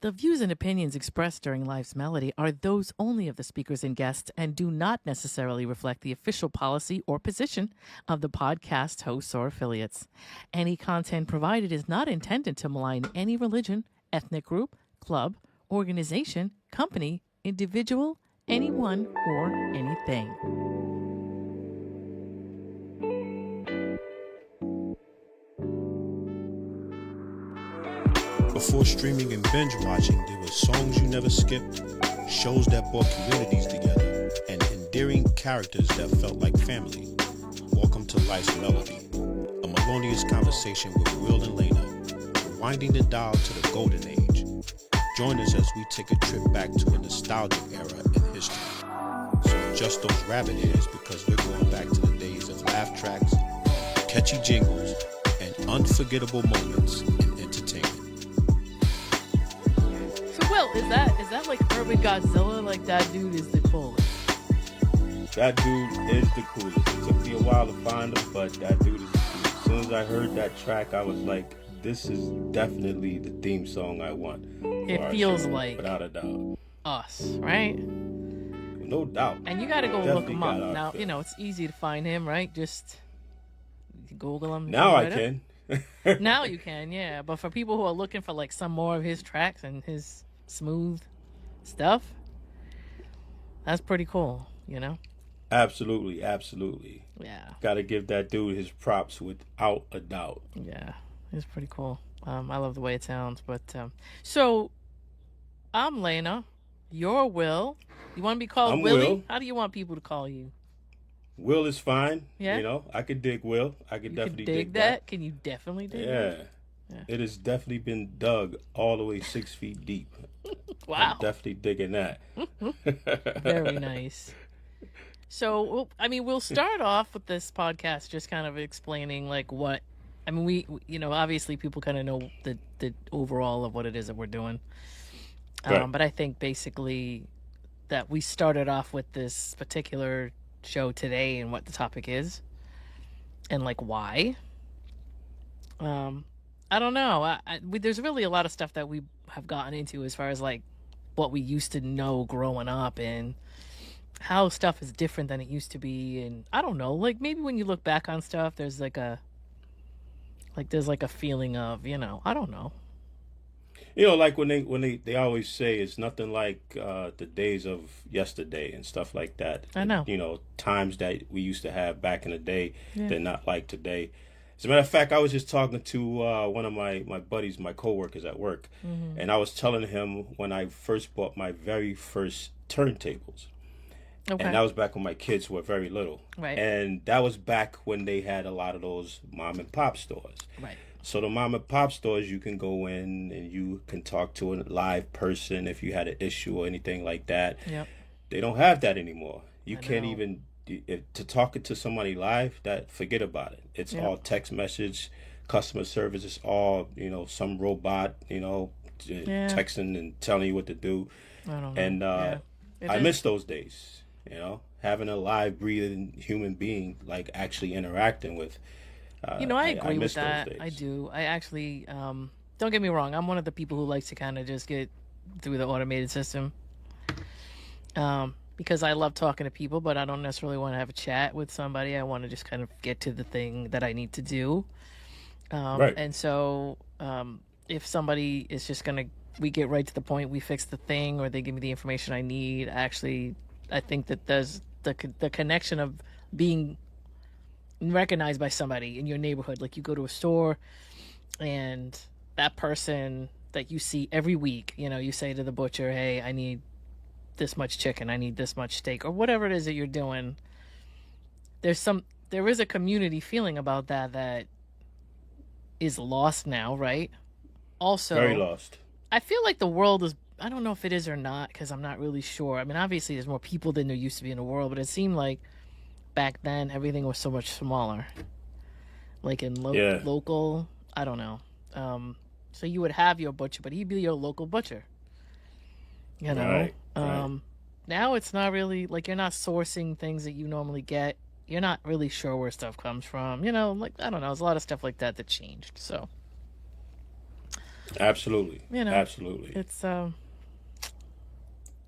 The views and opinions expressed during Life's Melody are those only of the speakers and guests and do not necessarily reflect the official policy or position of the podcast hosts or affiliates. Any content provided is not intended to malign any religion, ethnic group, club, organization, company, individual, anyone, or anything. Before streaming and binge watching, there were songs you never skipped, shows that brought communities together, and endearing characters that felt like family. Welcome to Life's Melody, a melodious conversation with Will and Lana, rewinding the dial to the golden age. Join us as we take a trip back to a nostalgic era in history. So adjust those rabbit ears because we're going back to the days of laugh tracks, catchy jingles, and unforgettable moments in entertainment. Will, is that like Urban Godzilla? Like that dude is the coolest. That dude is the coolest. It took me a while to find him, but that dude is the coolest. As soon as I heard that track, I was like, this is definitely the theme song I want. It feels like without a doubt. Us, right? No doubt. And you got to go look him up. Now, you know, it's easy to find him, right? Just Google him. Now I can. Now you can, yeah. But for people who are looking for like some more of his tracks and his smooth stuff, that's pretty cool, you know? Absolutely, absolutely. Yeah. Gotta give that dude his props without a doubt. Yeah, it's pretty cool. I love the way it sounds. But so I'm Lana. You're Will. You want to be called I'm Willie? Will. How do you want people to call you? Will is fine. Yeah. You know, I could dig Will. I could definitely dig that. Can you definitely dig that? Yeah. It has definitely been dug all the way 6 feet deep. Wow. I'm definitely digging that. Very nice. So, I mean, we'll start off with this podcast just kind of explaining like what, I mean, we you know, obviously people kind of know the overall of what it is that we're doing. Right. But I think basically that we started off with this particular show today and what the topic is and like why. I don't know. There's really a lot of stuff that we have gotten into as far as like what we used to know growing up and how stuff is different than it used to be. And I don't know, like maybe when you look back on stuff, there's like a feeling of, you know, I don't know. You know, like when they always say it's nothing like the days of yesterday and stuff like that. I know. You know, times that we used to have back in the day, they're not like today. As a matter of fact, I was just talking to one of my buddies, my coworkers at work, and I was telling him when I first bought my very first turntables. Okay. And that was back when my kids were very little. Right. And that was back when they had a lot of those mom and pop stores. Right. So the mom and pop stores, you can go in and you can talk to a live person if you had an issue or anything like that. Yep. They don't have that anymore. You I can't know. even to talk to somebody live. That forget about it. It's all text message, customer service. It's all, you know, some robot, you know, texting and telling you what to do. I don't know. And I is. miss those days. You know, having a live, breathing human being like actually interacting with. You know, I agree with miss those that. days. I do. I actually, don't get me wrong. I'm one of the people who likes to kind of just get through the automated system. Because I love talking to people, but I don't necessarily want to have a chat with somebody. I want to just kind of get to the thing that I need to do. Right. And so, if somebody is just we get right to the point, we fix the thing, or they give me the information I need. Actually, I think that there's the connection of being recognized by somebody in your neighborhood. Like you go to a store and that person that you see every week, you know, you say to the butcher, hey, I need this much chicken, I need this much steak, or whatever it is that you're doing. There is a community feeling about that is lost now, right? Also, Very lost. I feel like the world is, I don't know if it is or not, because I'm not really sure. I mean, obviously there's more people than there used to be in the world, but it seemed like back then everything was so much smaller. Like in local, I don't know. So you would have your butcher, but he'd be your local butcher. You know? Right. Now it's not really, like you're not sourcing things that you normally get. You're not really sure where stuff comes from. You know, like, I don't know. There's a lot of stuff like that changed, so. Absolutely. You know, Absolutely. it's a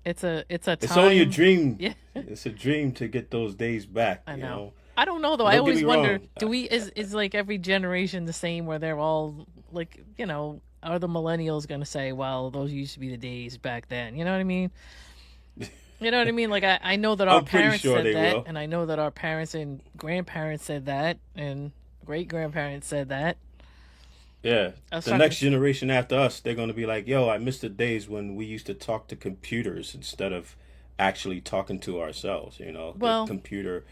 It's only a time. dream. Yeah, It's a dream to get those days back, I you know. know. I don't know though. And I don't get always me wonder, wrong. do we is like every generation the same where they're all like, are the millennials going to say, well, those used to be the days back then? You know what I mean? You know what I mean? Like I know that our I'm pretty parents sure said they that, will. and I know that our parents and grandparents said that, and great grandparents said that. Yeah. I was The talking. next generation after us, they're going to be like, yo, I miss the days when we used to talk to computers instead of actually talking to ourselves, the Well, computer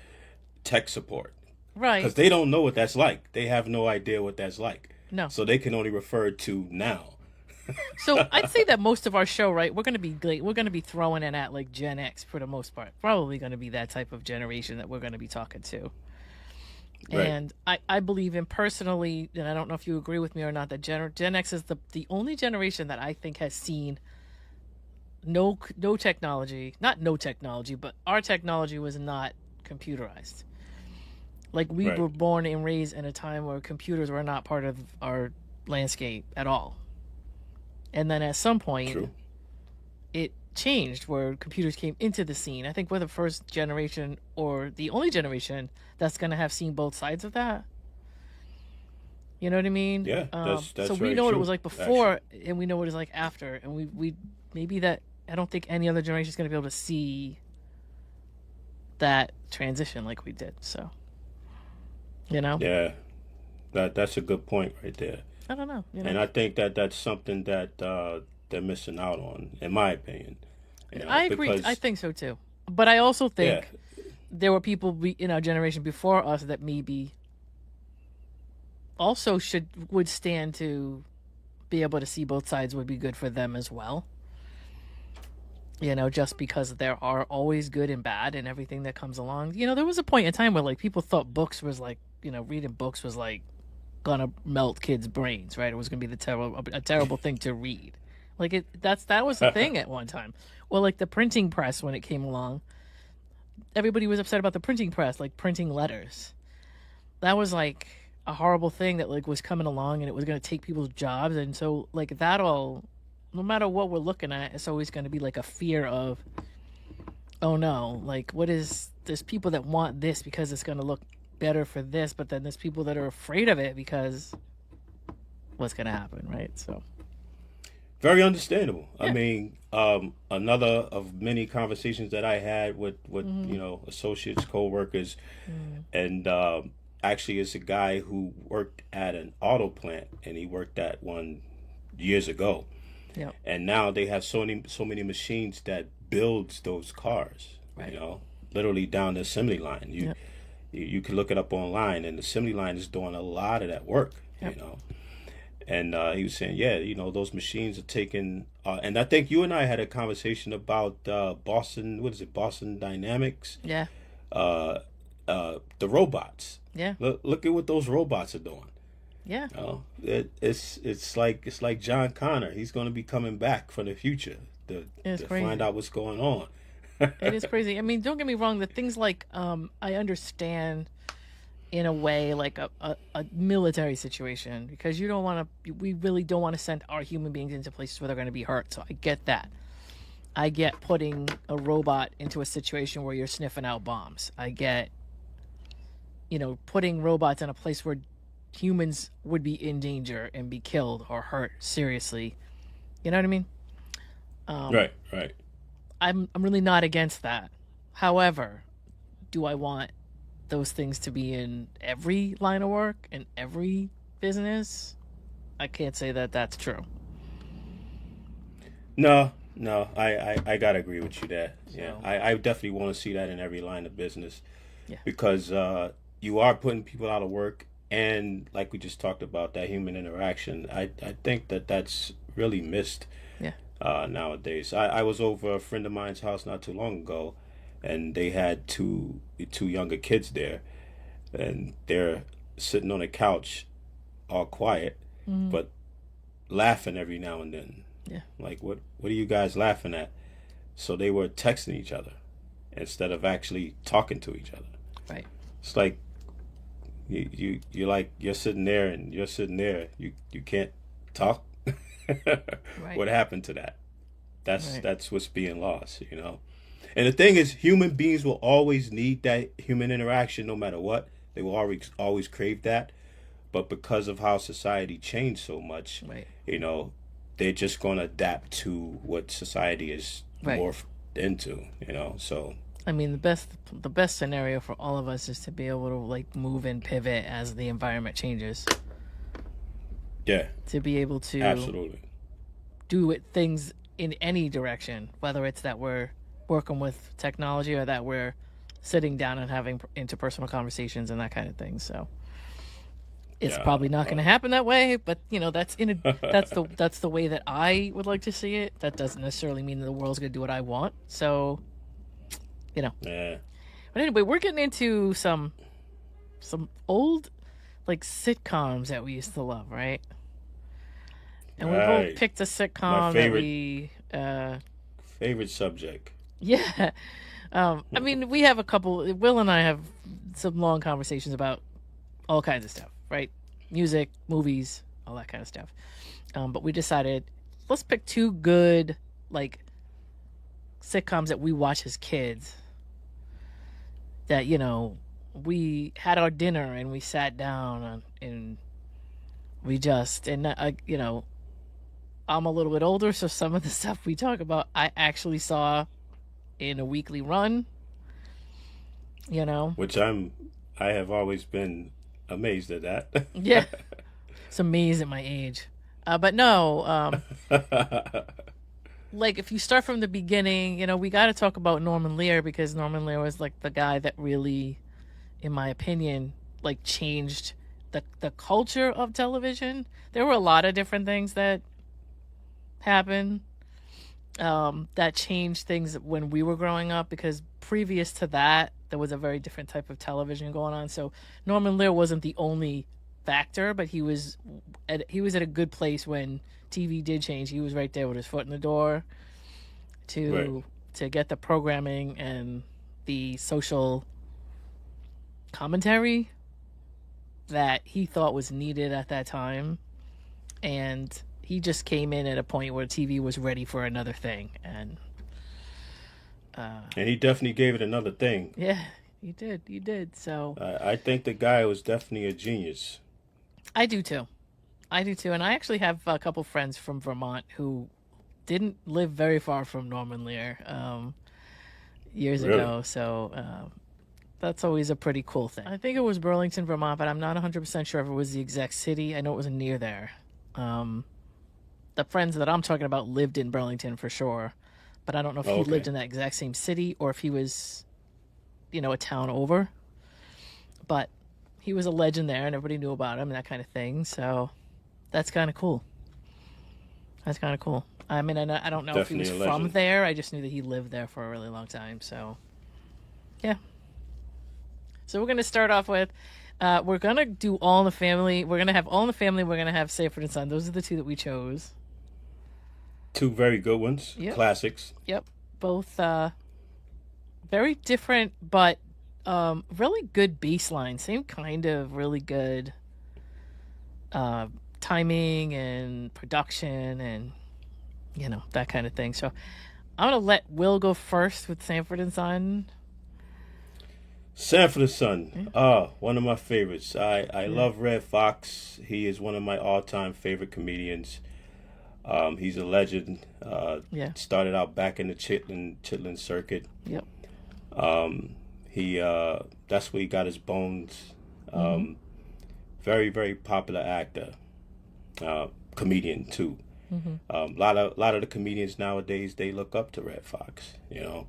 tech support. right. Because they don't know what that's like. They have no idea what that's like. No. So they can only refer to now. So I'd say that most of our show, right, we're gonna be throwing it at like Gen X for the most part. Probably gonna be that type of generation that we're gonna be talking to. Right. And I believe in personally, and I don't know if you agree with me or not, that Gen X is the only generation that I think has seen no technology, not no technology, but our technology was not computerized. Like we Right. were born and raised in a time where computers were not part of our landscape at all. And then at some point True. it changed where computers came into the scene. I think we're the first generation or the only generation that's going to have seen both sides of that. You know what I mean? Yeah, So that's we very know what it true, was like actually. before, and we know what it's like after, and we maybe that I don't think any other generation is going to be able to see that transition like we did. So you know, Yeah, that's a good point right there. I don't know. And I think that that's something that they're missing out on, in my opinion. I agree. I Because think so too. But I also yeah, think there were people in our generation before us that maybe also would stand to be able to see both sides would be good for them as well. Just because there are always good and bad and everything that comes along. There was a point in time where like people thought books was like, reading books was like gonna melt kids' brains, right? It was gonna be a terrible thing to read. Like that was the thing at one time. Well, like the printing press when it came along, everybody was upset about the printing press, like printing letters. That was like a horrible thing that like was coming along and it was going to take people's jobs, and so like that all, no matter what we're looking at, it's always going to be like a fear of, oh no, like what is there's people that want this because it's going to look better for this, but then there's people that are afraid of it because what's going to happen, right? So very understandable. I yeah. mean, another of many conversations that I had with Mm-hmm. associates, co-workers, and actually, it's a guy who worked at an auto plant, and he worked at one years ago, Yeah. and now they have so many machines that builds those cars. Right. Literally down the assembly line. Yep. You can look it up online, and the assembly line is doing a lot of that work. Yep. And he was saying, yeah, those machines are taking, and I think you and I had a conversation about Boston. What is it, Boston Dynamics? Yeah. Uh, the robots. Yeah. Look at what those robots are doing. Yeah. It's like John Connor. He's going to be coming back from the future It's to find crazy. out what's going on. It is crazy. I mean, don't get me wrong. The things like I understand in a way like a military situation because we really don't want to send our human beings into places where they're going to be hurt. So I get that. I get putting a robot into a situation where you're sniffing out bombs. I get, putting robots in a place where humans would be in danger and be killed or hurt seriously. You know what I mean? Right, right. I'm really not against that. However, do I want those things to be in every line of work in every business? I can't say that that's true. No, no, I gotta agree with you there. Yeah, So I definitely want to see that in every line of business yeah, because you are putting people out of work, and like we just talked about, that human interaction. I think that that's really missed yeah, nowadays. I was over a friend of mine's house not too long ago, and they had two younger kids there, and they're sitting on a couch, all quiet, mm, but laughing every now and then. yeah, Like, what are you guys laughing at? So they were texting each other instead of actually talking to each other. right, It's like you're like you're sitting there and you're sitting there. You can't talk. Right. What happened to that? Right. That's what's being lost, you know. And the thing is, human beings will always need that human interaction, no matter what. They will always crave that. But because of how society changed so much, Right. you know, they're just going to adapt to what society is Right. morphed into, you know. So I mean, the best scenario for all of us is to be able to like move and pivot as the environment changes. yeah, To be able to absolutely. things in any direction, whether it's that we're working with technology or that we're sitting down and having interpersonal conversations and that kind of thing. So it's Yeah. probably not going to happen that way, but that's the way that I would like to see it. That doesn't necessarily mean that the world's going to do what I want. So, you know. Yeah. But anyway, we're getting into some old like sitcoms that we used to love, right? And we both Right. picked a My sitcom that favorite we favorite subject. yeah. I mean, we have a couple. Will and I have some long conversations about all kinds of stuff, right? Music, movies, all that kind of stuff. But we decided let's pick two good like sitcoms that we watched as kids. That we had our dinner and we sat down and we just I'm a little bit older, so some of the stuff we talk about I actually saw in a weekly run. You know, Which I have always been amazed at that. yeah, it's amazing at my age. But no, like if you start from the beginning, we got to talk about Norman Lear because Norman Lear was like the guy that really, in my opinion, like changed the culture of television. There were a lot of different things that happened that changed things when we were growing up because previous to that there was a very different type of television going on. So Norman Lear wasn't the only factor, but he was at a good place when TV did change. He was right there with his foot in the door to Right. to get the programming and the social commentary that he thought was needed at that time. And he just came in at a point where TV was ready for another thing. And And he definitely gave it another thing. yeah, he did. So I think the guy was definitely a genius. I do too. And I actually have a couple friends from Vermont who didn't live very far from Norman Lear years Really? ago. So that's always a pretty cool thing. I think it was Burlington, Vermont, but I'm not 100% sure if it was the exact city. I know it was near there. The friends that I'm talking about lived in Burlington for sure, but I don't know if Oh, he okay. lived in that exact same city or if he was, a town over. But he was a legend there and everybody knew about him and that kind of thing. So that's kind of cool. I mean, I don't know if he was Definitely a from legend. there. I just knew that he lived there for a really long time. So, yeah. So we're going to start off with, we're going to do All in the Family. We're going to have All in the Family. We're going to have Sanford and Son. Those are the two that we chose. Two very good ones. Yep. Classics. Yep. Both very different, but really good baseline. Same kind of really good timing and production and, that kind of thing. So I'm going to let Will go first with Sanford and Son. Sanford and Son. One of my favorites. I love Red Fox. He is one of my all-time favorite comedians. He's a legend. Yeah. Started out back in the Chitlin circuit. Yep. He that's where he got his bones. Very, very popular actor. Comedian too. A lot of the comedians nowadays, they look up to Red Fox, Yeah.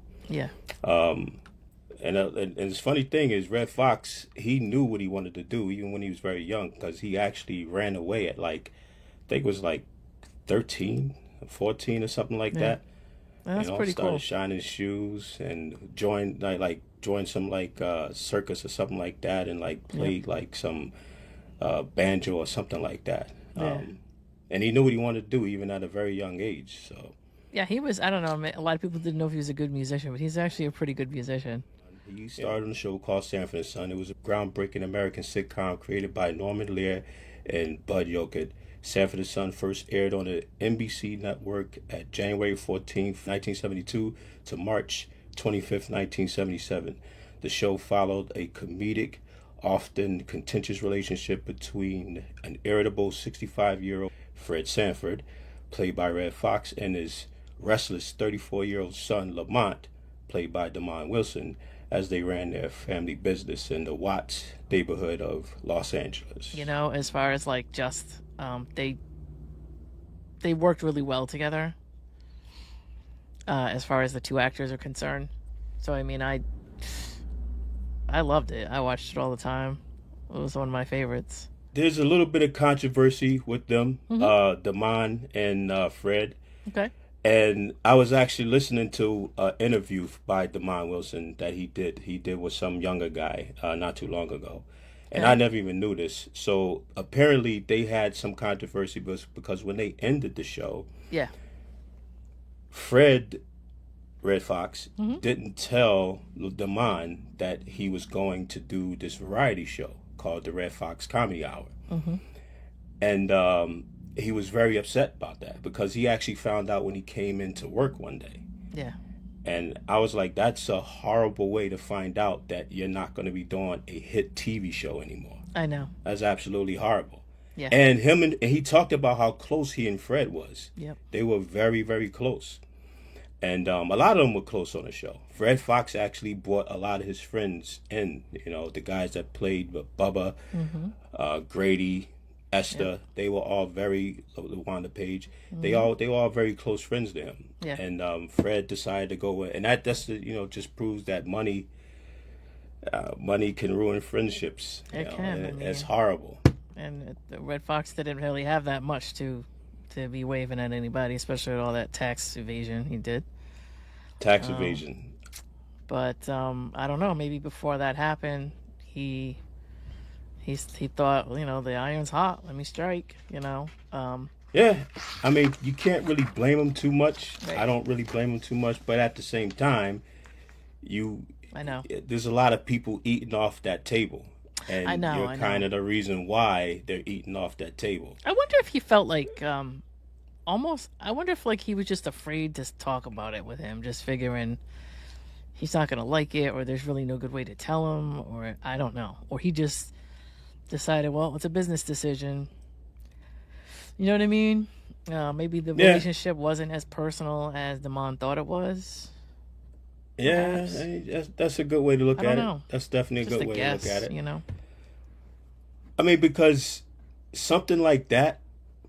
And the funny thing is, Red Fox, he knew what he wanted to do even when he was very young, because he actually ran away at I think it was 13, 14 or something like that. That's pretty Started cool. shining shoes and joined some circus or something like that, and played some banjo or something like that. Yeah. And he knew what he wanted to do even at a very young age. So Yeah, he was, I don't know, a lot of people didn't know if he was a good musician, but he's actually a pretty good musician. he started on a show called Sanford and Son. It was a groundbreaking American sitcom created by Norman Lear and Bud Yokert. Sanford and Son first aired on the NBC network at January 14th, 1972 to March 25th, 1977. The show followed a comedic, often contentious relationship between an irritable 65-year-old Fred Sanford, played by Red Fox, and his restless 34-year-old son, Lamont, played by Damon Wilson, as they ran their family business in the Watts neighborhood of Los Angeles. You know, as far as like just they worked really well together. As far as the two actors are concerned, so I mean, I loved it. I watched it all the time. It was one of my favorites. There's a little bit of controversy with them, Damon and Fred. Okay. And I was actually listening to an interview by Damon Wilson that he did. He did with some younger guy not too long ago. And I never even knew this. So apparently they had some controversy because when they ended the show, yeah, Red Fox, didn't tell Damon that he was going to do this variety show called the Red Fox Comedy Hour. And he was very upset about that because he actually found out when he came into work one day. Yeah. And I was like, that's a horrible way to find out that you're not going to be doing a hit TV show anymore. I know. That's absolutely horrible. Yeah. And he talked about how close he and Fred was. Yep. They were very, very close. And a lot of them were close on the show. Fred Fox actually brought a lot of his friends in, you know, the guys that played with Bubba, Grady, Esther. Yep. They were all very, Wanda Page, they were all very close friends to him. Yeah. And Fred decided to go in. And that's just proves that money can ruin friendships. It can. It's horrible. And the Red Fox didn't really have that much to be waving at anybody, especially with all that tax evasion he did. Tax evasion. But I don't know. Maybe before that happened, he thought, you know, the iron's hot. Let me strike. You know. Yeah, I mean, you can't really blame him too much. Right. I don't really blame him too much, but at the same time, I know there's a lot of people eating off that table, and I know, you're kind of the reason why they're eating off that table. I wonder if he felt like almost. I wonder if like he was just afraid to talk about it with him, just figuring he's not gonna like it, or there's really no good way to tell him, or I don't know, or he just decided, well, it's a business decision. You know what I mean? Maybe the relationship wasn't as personal as Damon thought it was. Yeah, I mean, that's a good way to look at know. it. That's definitely Just a good way guess, to look at it. You know? I mean, because something like that,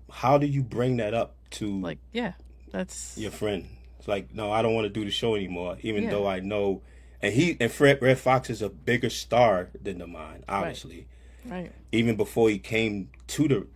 how do you bring that up to Like, yeah, that's your friend? It's like, no, I don't want to do the show anymore, even though I know. And Red Fox is a bigger star than Damon, obviously. Right. Even before he came to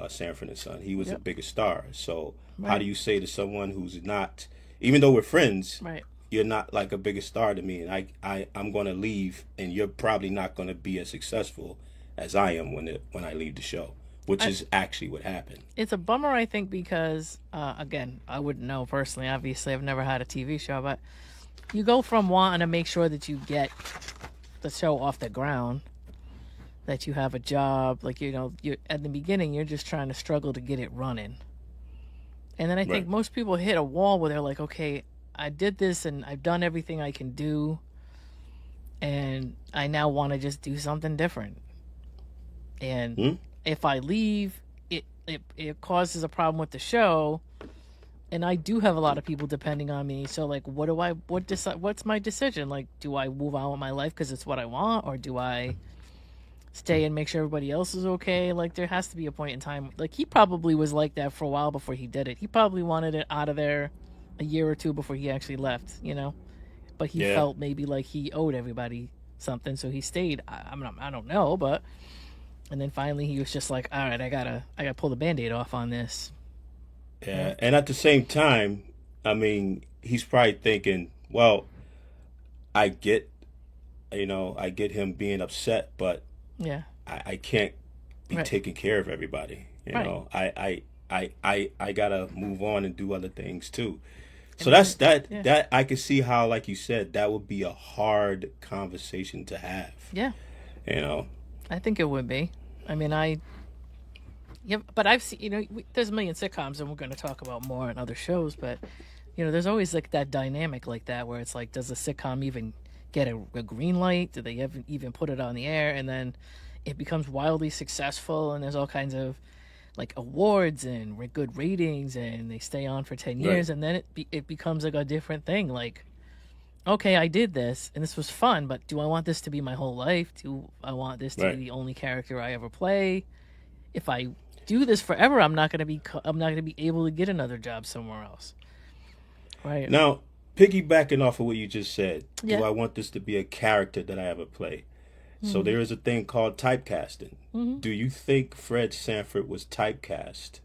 Sanford and Son, he was a bigger star. So how do you say to someone who's not, even though we're friends, you're not like a bigger star to me, and I'm going to leave, and you're probably not going to be as successful as I am when I leave the show, which is actually what happened. It's a bummer, I think, because again, I wouldn't know personally. Obviously, I've never had a TV show, but you go from wanting to make sure that you get the show off the ground, that you have a job, like, you know, you at the beginning you're just trying to struggle to get it running, and then I think most people hit a wall where they're like, okay, I did this and I've done everything I can do, and I now want to just do something different. And if I leave, it causes a problem with the show, and I do have a lot of people depending on me. So like, what's my decision? Like, do I move on with my life because it's what I want, or do I stay and make sure everybody else is okay? Like, there has to be a point in time. Like, he probably was like that for a while before he did it. He probably wanted it out of there a year or two before he actually left, you know, but he felt maybe like he owed everybody something, so he stayed. I don't know, but and then finally he was just like, all right, I gotta pull the Band-Aid off on this. Yeah, and at the same time, I mean, he's probably thinking, well, I get him being upset, but I can't be taking care of everybody. You know, I gotta move on and do other things too. So that I could see how, like you said, that would be a hard conversation to have. Yeah. You know, I think it would be. I mean, Yeah, but I've seen, there's a million sitcoms, and we're going to talk about more on other shows, but, there's always like that dynamic like that where it's like, does a sitcom even get a green light? Do they even put it on the air? And then it becomes wildly successful, and there's all kinds of like awards and good ratings, and they stay on for 10 years, Right. and then it becomes like a different thing. Like, okay, I did this, and this was fun, but do I want this to be my whole life? Do I want this to be Right. the only character I ever play? If I do this forever, I'm not going to be able to get another job somewhere else. Right. Now, piggybacking off of what you just said, Yeah. do I want this to be a character that I ever play? So there is a thing called typecasting. Do you think Fred Sanford was typecast?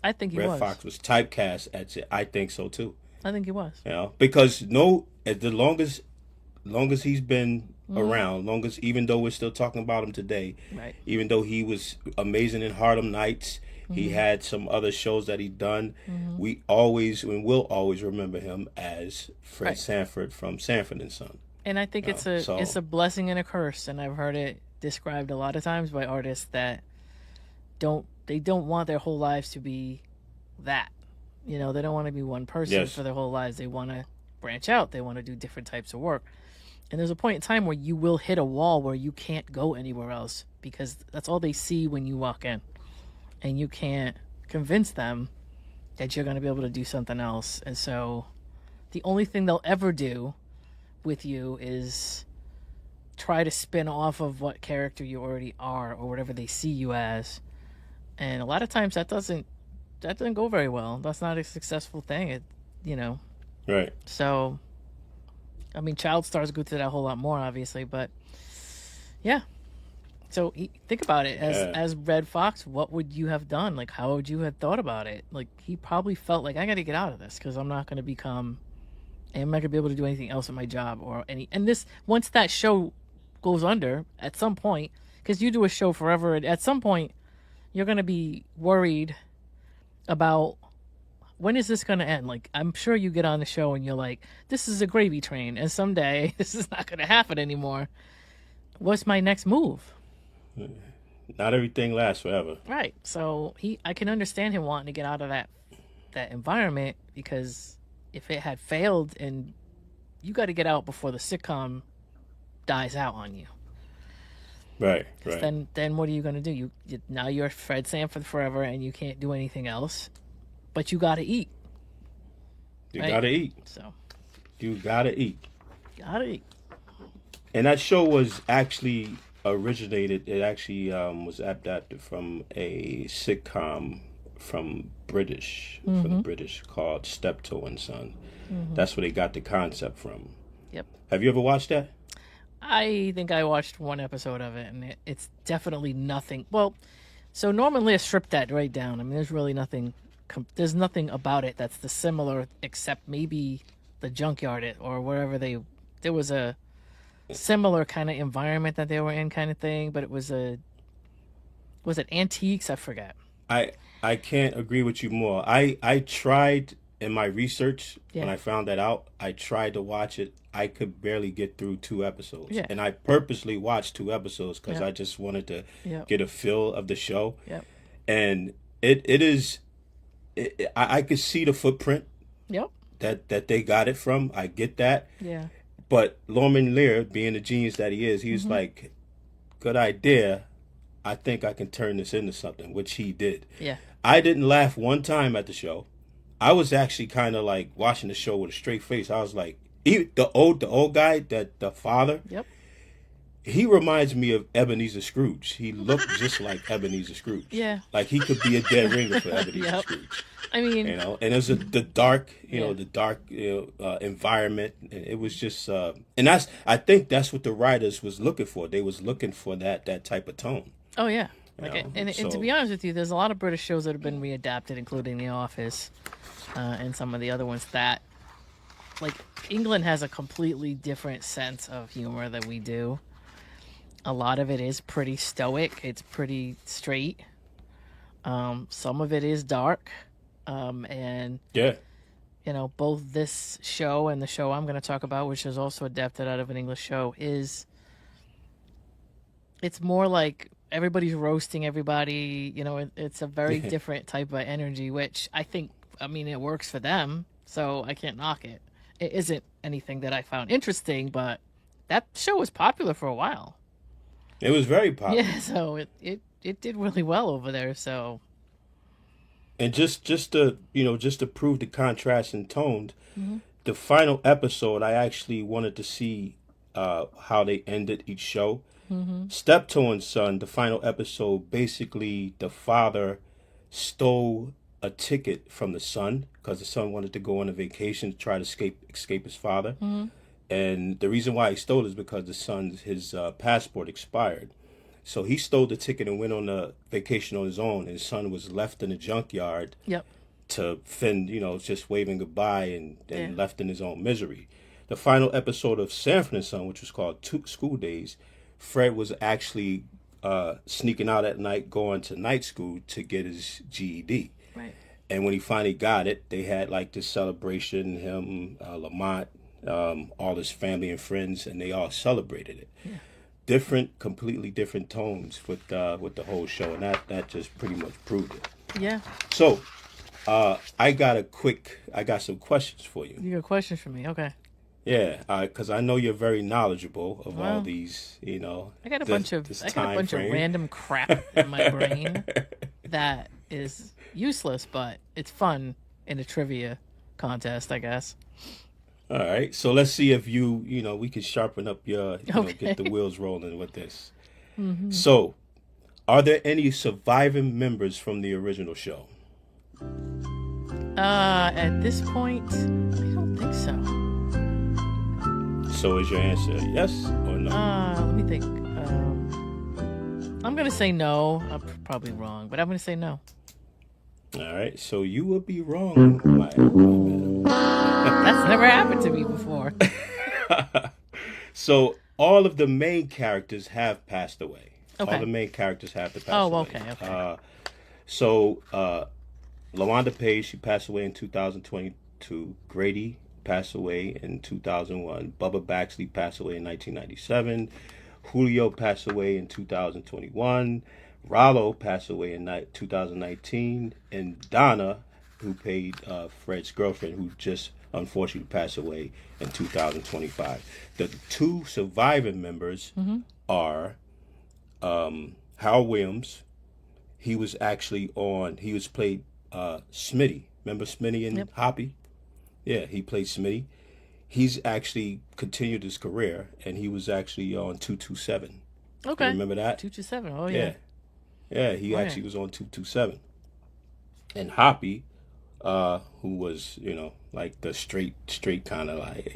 I think he Red was. Fox was typecast at it. I think so too. I think he was. Because as the longest he's been around, longest, even though we're still talking about him today, Right. even though he was amazing in Harlem Nights, he had some other shows that he done. We always and will always remember him as Fred Right. Sanford from Sanford and Son. And I think it's a blessing and a curse, and I've heard it described a lot of times by artists that don't want their whole lives to be that. They don't want to be one person Yes. for their whole lives. They want to branch out. They want to do different types of work. And there's a point in time where you will hit a wall where you can't go anywhere else because that's all they see when you walk in. And you can't convince them that you're going to be able to do something else. And so the only thing they'll ever do with you is try to spin off of what character you already are or whatever they see you as. And a lot of times that doesn't go very well. That's not a successful thing. Right. So, I mean, child stars go through that a whole lot more, obviously, but yeah. So think about it as Red Fox. What would you have done? Like, how would you have thought about it? Like, he probably felt like I got to get out of this because I'm not going to be able to do anything else at my job or any. And this once that show goes under at some point, because you do a show forever, and at some point you're going to be worried about when is this going to end. Like, I'm sure you get on the show and you're like, this is a gravy train, and someday this is not going to happen anymore. What's my next move? Not everything lasts forever. Right. So I can understand him wanting to get out of that environment, because if it had failed, and you got to get out before the sitcom dies out on you. Right. Right. Then what are you going to do? You now you're Fred Sanford forever, and you can't do anything else, but you got to eat. You Right? gotta eat. So You gotta eat. gotta eat. And that show was actually originated. It actually was adapted from a sitcom from the British called Steptoe and Son. That's where they got the concept from. Yep. Have you ever watched that? I think I watched one episode of it, and it's definitely nothing. Well, so Norman Lear stripped that right down. I mean, there's really nothing. There's nothing about it that's the similar, except maybe the junkyard or wherever there was a similar kind of environment that they were in, kind of thing. But it was it antiques? I forget. I can't agree with you more. I tried in my research when I found that out. I tried to watch it. I could barely get through 2 episodes. Yeah. And I purposely watched 2 episodes because I just wanted to get a feel of the show. Yep. And it is, I could see the footprint Yep. that they got it from. I get that. Yeah. But Norman Lear, being the genius that he is, he was like, good idea. I think I can turn this into something, which he did. Yeah. I didn't laugh one time at the show. I was actually kind of like watching the show with a straight face. I was like, the old guy, the father. Yep. He reminds me of Ebenezer Scrooge. He looked just like Ebenezer Scrooge. Yeah. Like he could be a dead ringer for Ebenezer Scrooge. I mean, And there's the dark, environment. And it was just, and I think that's what the writers was looking for. They was looking for that type of tone. oh yeah. You Like, know, and to so- be honest with you, there's a lot of British shows that have been readapted, including The Office, and some of the other ones that, like, England has a completely different sense of humor than we do. A lot of it is pretty stoic. It's pretty straight. Some of it is dark. And, Yeah. both this show and the show I'm going to talk about, which is also adapted out of an English show, it's more like everybody's roasting everybody. It's a very different type of energy, which it works for them, so I can't knock it. It isn't anything that I found interesting, but that show was popular for a while. It was very popular. Yeah, so it did really well over there. So And just to prove the contrast in tones, the final episode I actually wanted to see how they ended each show. Steptoe and Son, the final episode, basically the father stole a ticket from the son because the son wanted to go on a vacation to try to escape his father. And the reason why he stole it is because his passport expired. So he stole the ticket and went on a vacation on his own. And his son was left in a junkyard yep. to fend, just waving goodbye and left in his own misery. The final episode of Sanford and Son, which was called School Days, Fred was actually sneaking out at night, going to night school to get his GED. Right. And when he finally got it, they had like this celebration, him, Lamont, all his family and friends, and they all celebrated it. Yeah. Completely different tones with the whole show, and that just pretty much proved it. Yeah. So, I got some questions for you. You got questions for me? Okay. Yeah, because I know you're very knowledgeable of all these, I got a bunch of random crap in my brain that is useless, but it's fun in a trivia contest, I guess. All right, so let's see if we can sharpen up your, get the wheels rolling with this. So, are there any surviving members from the original show? At this point, I don't think so. So is your answer yes or no? Let me think. I'm going to say no. I'm probably wrong, but I'm going to say no. All right, so you will be wrong, my madam. That's never happened to me before. So all of the main characters have passed away. Okay. All the main characters have to pass away. Oh, okay. So LaWanda Page, she passed away in 2022. Grady passed away in 2001. Bubba Baxley passed away in 1997. Julio passed away in 2021. Rollo passed away in 2019. And Donna, who played Fred's girlfriend, who just unfortunately passed away in 2025. The two surviving members are Howard Williams. He was played Smitty. Remember Smitty and Hoppy? Yeah, he played Smitty. He's actually continued his career, and he was actually on 227. Okay. You remember that? 227. Oh yeah. Yeah, he actually was on 227. And Hoppy, who was like the straight kind of like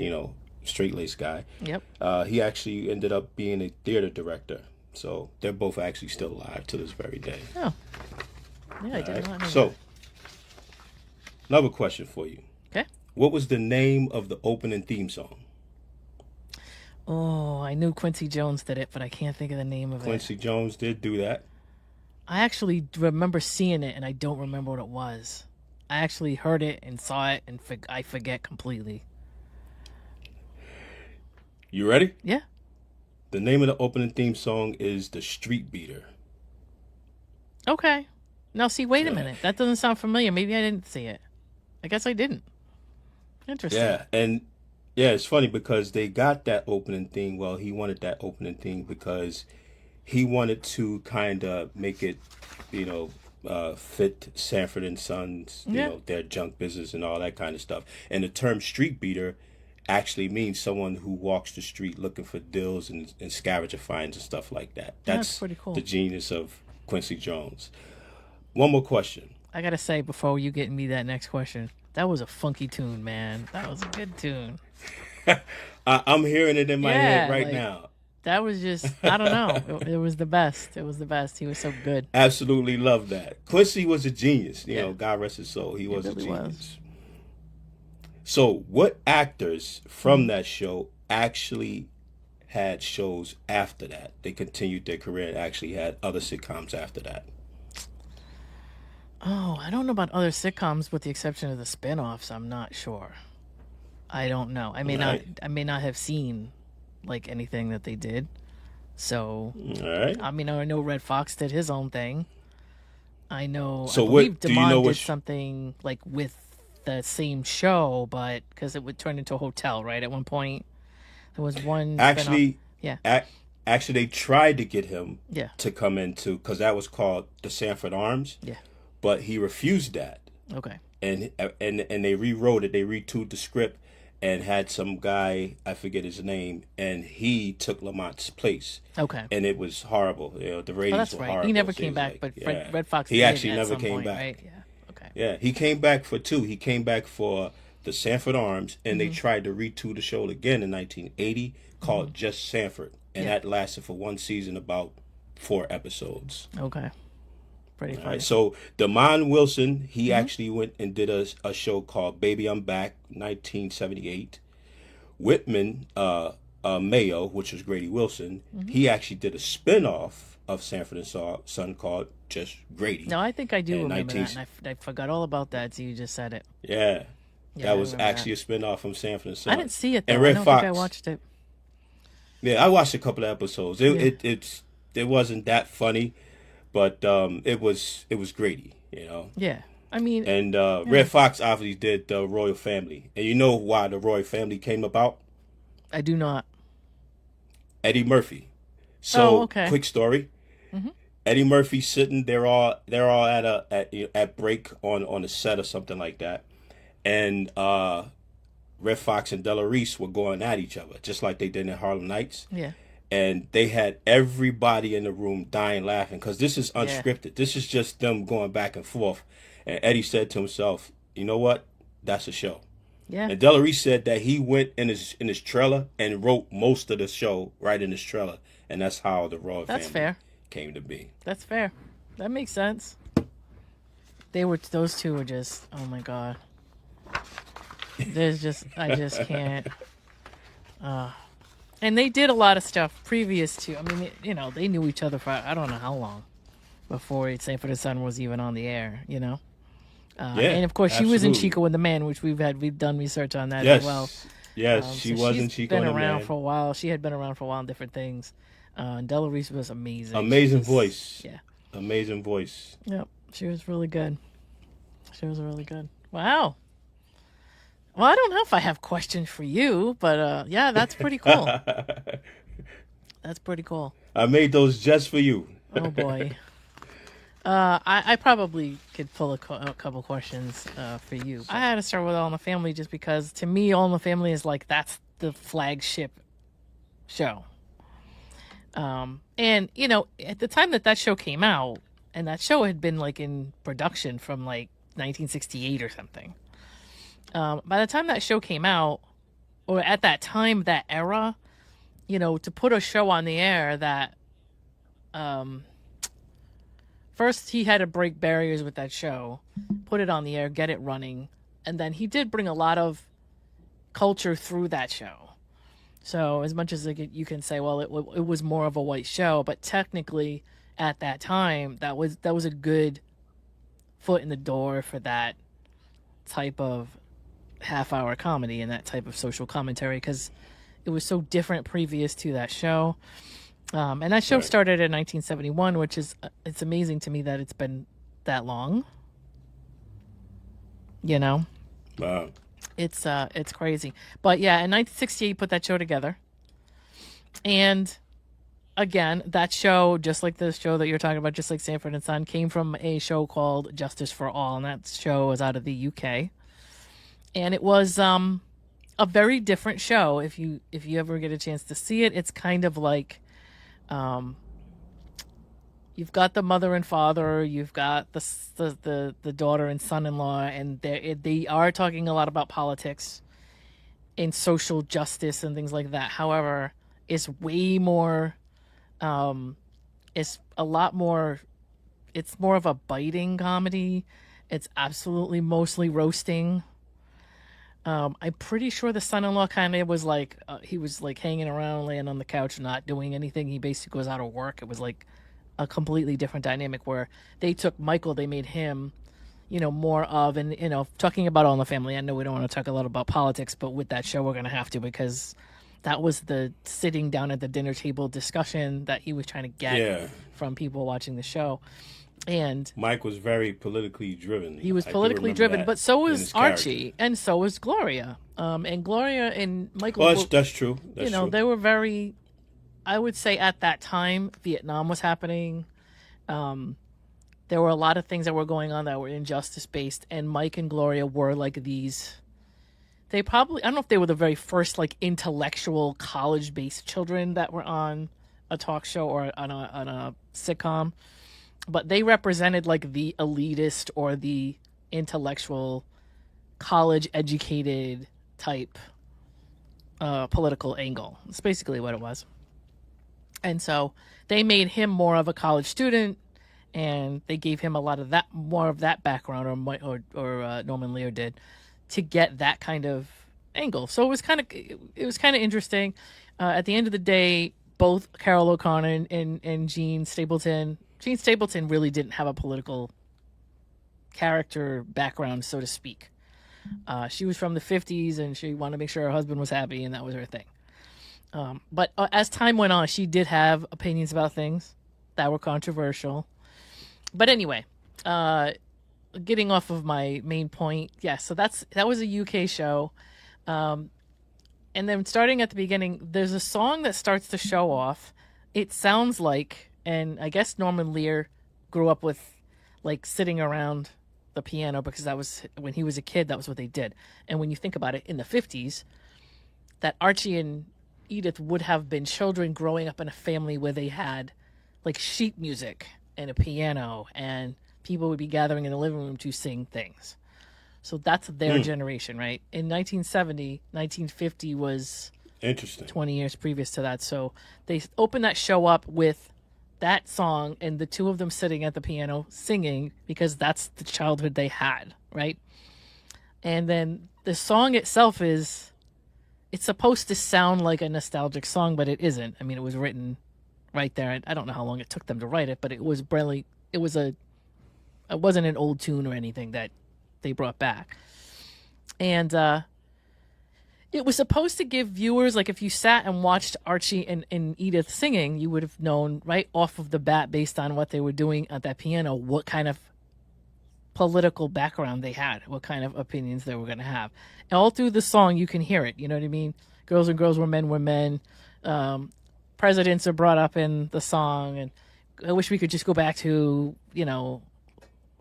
straight laced guy. Yep. He actually ended up being a theater director. So they're both actually still alive to this very day. Oh. Yeah, I did not know. So, another question for you. Okay. What was the name of the opening theme song? Oh, I knew Quincy Jones did it, but I can't think of the name of Quincy Jones did do that. I actually remember seeing it, and I don't remember what it was. I actually heard it and saw it, and I forget completely. You ready? Yeah. The name of the opening theme song is The Street Beater. Okay. Now, see, wait a minute. That doesn't sound familiar. Maybe I didn't see it. I guess I didn't. Interesting. Yeah, and it's funny because they got that opening theme. Well, he wanted that opening theme because he wanted to kind of make it, fit Sanford and Sons, their junk business and all that kind of stuff. And the term street beater actually means someone who walks the street looking for deals and scavenger finds and stuff like that. That's pretty cool. The genius of Quincy Jones. One more question. I gotta say, before you get me that next question, that was a funky tune, man. That was a good tune. I'm hearing it in my head right now. That was just, I don't know. It was the best. It was the best. He was so good. Absolutely love that. Quincy was a genius. God rest his soul. He was really a genius. So, what actors from that show actually had shows after that? They continued their career and actually had other sitcoms after that. Oh, I don't know about other sitcoms with the exception of the spinoffs. I'm not sure. I don't know. I may not have seen like anything that they did. So, All right. I mean, I know Red Fox did his own thing. I know, I So believe what do you know? Damon did Which something like with the same show, but because it would turn into a hotel, right? At one point, there was one spinoff. actually, Yeah, ac- actually, they tried to get him yeah, to come into because that was called the Sanford Arms, yeah. but he refused that, Okay, and they rewrote it. They retooled the script and had some guy, I forget his name, and he took Lamont's place, okay. and it was horrible. The Oh, ratings that's were right. horrible. He never It came seems back, like. but Yeah. Red Fox He did actually at never some came point, back. right? Yeah. Okay. Yeah, he came back for two. He came back for the Sanford Arms, and they Mm-hmm. tried to retool the show again in 1980, called Just Sanford, and Yeah. that lasted for one season, about 4 episodes. Okay. Pretty All funny. right, so Damon Wilson, he Mm-hmm. actually went and did a show called Baby I'm Back, 1978. Whitman Mayo, which was Grady Wilson, Mm-hmm. he actually did a spin-off of Sanford and Son called Just Grady. No, I think I do in remember 19 that, and I forgot all about that. So you just said it. Yeah, Yeah, that I was remember actually a spin-off from Sanford and Son. I didn't see it though. And I Red don't Fox. think I watched it. Yeah, I watched a couple of episodes. Yeah. It wasn't that funny, but it was Grady, Yeah. I mean, And Red Fox obviously did the Royal Family, and you know why the Royal Family came about? I do not. Eddie Murphy. So, okay. quick story. Mm-hmm. Eddie Murphy sitting. They're all at break on a set or something like that, and Red Fox and Della Reese were going at each other, just like they did in Harlem Nights. Yeah. And they had everybody in the room dying laughing because this is unscripted. Yeah. This is just them going back and forth. And Eddie said to himself, "You know what? That's a show." Yeah. And Della Reese said that he went in his trailer and wrote most of the show right in his trailer, and that's how the Royal That's Family fair. came to be. That's fair. That makes sense. Those two were just, oh my God. I just can't. And they did a lot of stuff previous to, I mean, they knew each other for, I don't know how long before Sanford and Son was even on the air, Yeah, and of course she was in absolutely. Chico and the Man, which we've done research on that Yes. as well. Yes, she so was in she's Chico been and the around Man. for a while. She had been around for a while in different things. And Della Reese was amazing. Amazing She was- voice. Yeah. Amazing voice. Yep. She was really good. She was really good. Wow. Well, I don't know if I have questions for you, but yeah, that's pretty cool. That's pretty cool. I made those just for you. Oh boy. I probably could pull a couple questions for you. I had to start with All in the Family just because to me, All in the Family is like that's the flagship show. And at the time that show came out, and that show had been like in production from like 1968 or something. By the time that show came out, or at that time, that era, to put a show on the air that, first he had to break barriers with that show, put it on the air, get it running, and then he did bring a lot of culture through that show. So as much as you can say, well, it was more of a white show, but technically at that time, that was a good foot in the door for that type of half-hour comedy and that type of social commentary because it was so different previous to that show. And that show started in 1971, which is it's amazing to me that it's been that long. Wow. It's crazy. But yeah, in 1968 put that show together. And again, that show, just like the show that you're talking about, just like Sanford and Son, came from a show called Justice for All, and that show was out of the UK. And it was a very different show. If you ever get a chance to see it, it's kind of like you've got the mother and father, you've got the daughter and son-in-law, and they are talking a lot about politics and social justice and things like that. However, it's way more, it's a lot more, it's more of a biting comedy. It's absolutely mostly roasting. I'm pretty sure the son-in-law kind of was like, he was like hanging around, laying on the couch, not doing anything. He basically was out of work. It was like a completely different dynamic where they took Michael, they made him, more of, and, talking about All in the Family. I know we don't want to talk a lot about politics, but with that show, we're going to have to because that was the sitting down at the dinner table discussion that he was trying to get Yeah. from people watching the show. And Mike was very politically driven. he was I do politically remember driven, that but so in was his character. Archie, and so was Gloria. And Gloria and Michael, Well, that's true. That's you know, true. they were very, I would say at that time, Vietnam was happening. There were a lot of things that were going on that were injustice based, and Mike and Gloria were like these. They probably, I don't know if they were the very first like intellectual college based children that were on a talk show or on a sitcom, but they represented like the elitist or the intellectual college educated type political angle. It's basically what it was. And so they made him more of a college student, and they gave him a lot of that, more of that background, or Norman Lear did, to get that kind of angle. So it was kind of interesting. At the end of the day, both Carol O'Connor and Jean Stapleton. Jean Stapleton really didn't have a political character background, so to speak. She was from the 50s, and she wanted to make sure her husband was happy, and that was her thing. But as time went on, she did have opinions about things that were controversial. But anyway, getting off of my main point, yeah, so that was a UK show. And then starting at the beginning, there's a song that starts the show off. It sounds like, and I guess Norman Lear grew up with, like, sitting around the piano, because that was, when he was a kid, that was what they did. And when you think about it, in the 50s, that Archie and Edith would have been children growing up in a family where they had, like, sheet music and a piano, and people would be gathering in the living room to sing things. So that's their generation, right? In 1970, 1950 was Interesting. 20 years previous to that. So they opened that show up with that song and the two of them sitting at the piano singing, because that's the childhood they had, right? And then the song itself it's supposed to sound like a nostalgic song, but it isn't. I mean, it was written right there. I don't know how long it took them to write it, but it was barely, it wasn't an old tune or anything that they brought back. And it was supposed to give viewers, like, if you sat and watched Archie and Edith singing, you would have known right off of the bat, based on what they were doing at that piano, what kind of political background they had, what kind of opinions they were going to have. And all through the song, you can hear it. You know what I mean? Girls and girls were men. Presidents are brought up in the song, and I wish we could just go back to, you know,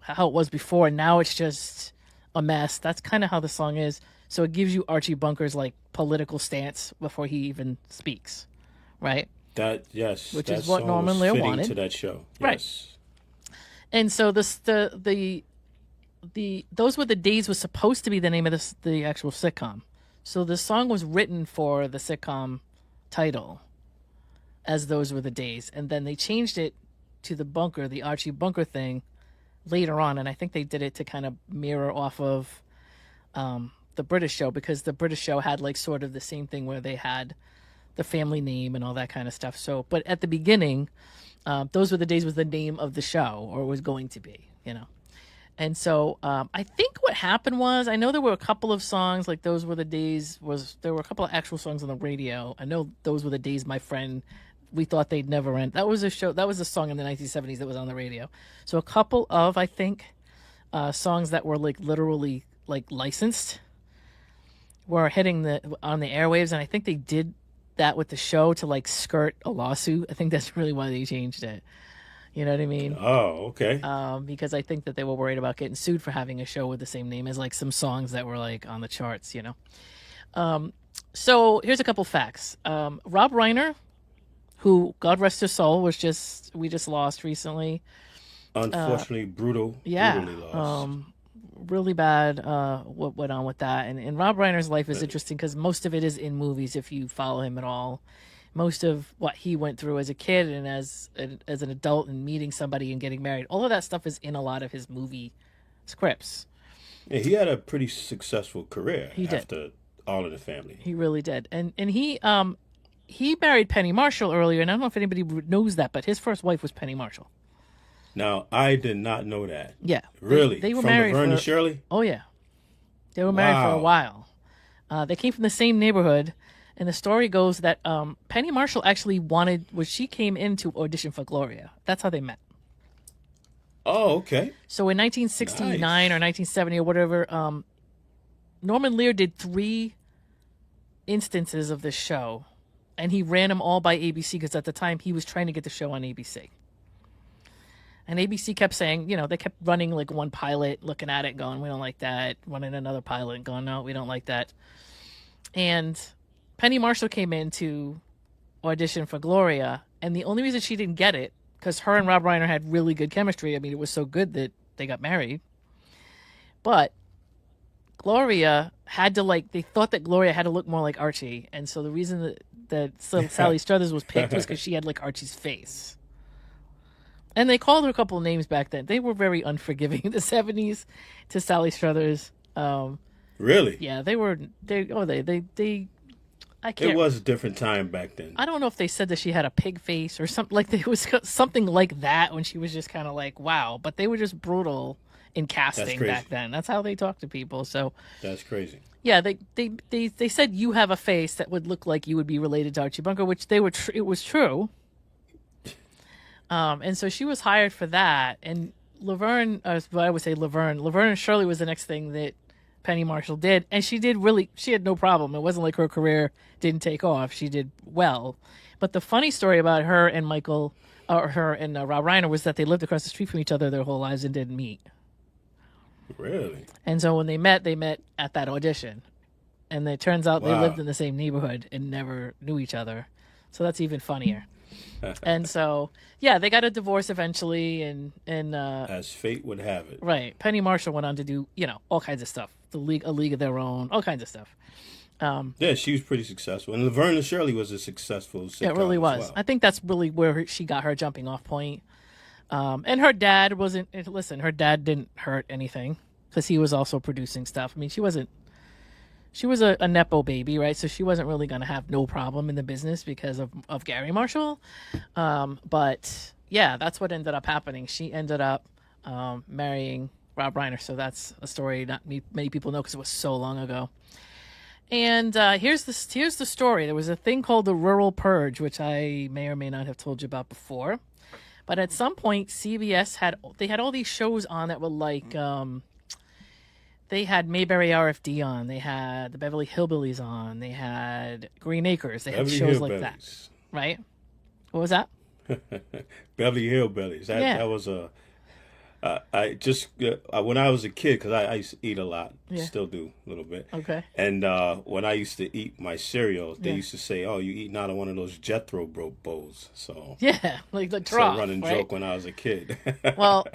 how it was before. Now it's just a mess. That's kind of how the song is. So it gives you Archie Bunker's, like, political stance before he even speaks, right? That, yes, Which that is what song Norman was Lear fitting wanted. to that show. Right. Yes. And so the Those Were the Days was supposed to be the name of the actual sitcom. So the song was written for the sitcom title as Those Were the Days, and then they changed it to the Archie Bunker thing later on, and I think they did it to kind of mirror off of the British show, because the British show had, like, sort of the same thing where they had the family name and all that kind of stuff. So, but at the beginning, Those Were the Days was the name of the show, or was going to be, you know. And so I think what happened was, I know there were a couple of songs, like Those Were the Days there were a couple of actual songs on the radio. I know Those Were the Days, my friend, we thought they'd never end. That was a song in the 1970s that was on the radio. So a couple of, I think, songs that were, like, literally, like, licensed were hitting on the airwaves, and I think they did that with the show to, like, skirt a lawsuit. I think that's really why they changed it. You know what I mean? Oh, okay. Because I think that they were worried about getting sued for having a show with the same name as, like, some songs that were, like, on the charts, you know? So here's a couple facts. Rob Reiner, who, God rest his soul, we just lost recently. Unfortunately, brutally lost. Really bad what went on with that. And Rob Reiner's life is interesting because most of it is in movies, if you follow him at all. Most of what he went through as a kid and as an adult, and meeting somebody and getting married, all of that stuff is in a lot of his movie scripts. Yeah, he had a pretty successful career after did. All in the Family. He really did. And he married Penny Marshall earlier, and I don't know if anybody knows that, but his first wife was Penny Marshall. Now, I did not know that. Yeah. Really? They were from married Laverne and Shirley? Oh, yeah. They were married for a while. They came from the same neighborhood. And the story goes that Penny Marshall actually she came in to audition for Gloria. That's how they met. Oh, okay. So in 1969 Nice. or 1970 or whatever, Norman Lear did 3 instances of this show, and he ran them all by ABC because at the time he was trying to get the show on ABC. And ABC kept saying, they kept running like one pilot, looking at it, going, we don't like that. Running another pilot and going, no, we don't like that. And Penny Marshall came in to audition for Gloria, and the only reason she didn't get it, because her and Rob Reiner had really good chemistry. I mean, it was so good that they got married. But Gloria had to, they thought that Gloria had to look more like Archie. And so the reason that Sally Struthers was picked was because she had like Archie's face. And they called her a couple of names back then. They were very unforgiving in the 70s to Sally Struthers. Really? Yeah, they were. I can't. It was a different time back then. I don't know if they said that she had a pig face or something. Like it was something like that when she was just kind of like, wow. But they were just brutal in casting back then. That's how they talk to people. So that's crazy. Yeah, they said you have a face that would look like you would be related to Archie Bunker, which it was true. And so she was hired for that. And Laverne and Shirley was the next thing that Penny Marshall did, and she had no problem. It wasn't like her career didn't take off. She did well. But the funny story about her and Rob Reiner was that they lived across the street from each other their whole lives and didn't meet. Really? And so when they met at that audition. And it turns out they lived in the same neighborhood and never knew each other. So that's even funnier. And so, yeah, they got a divorce eventually, and as fate would have it. Right. Penny Marshall went on to do, all kinds of stuff. A League of Their Own, all kinds of stuff. Yeah, she was pretty successful. And Laverne and Shirley was a successful sitcom. It really was. Well. I think that's really where she got her jumping off point. And her dad her dad didn't hurt anything because he was also producing stuff. I mean, she was a Nepo baby, right? So she wasn't really going to have no problem in the business because of Gary Marshall. But yeah, that's what ended up happening. She ended up marrying Rob Reiner. So that's a story not many people know because it was so long ago. And here's the story. There was a thing called the Rural Purge, which I may or may not have told you about before. But at some point, CBS had all these shows on that were like... they had Mayberry RFD on. They had the Beverly Hillbillies on. They had Green Acres. They had shows like that, right? What was that? Beverly Hillbillies. That was a. I just when I was a kid, because I used to eat a lot, still do a little bit. Okay. And when I used to eat my cereals, they used to say, "Oh, you eating out of one of those Jethro bowls." So yeah, like the trough, running right? joke when I was a kid. Well.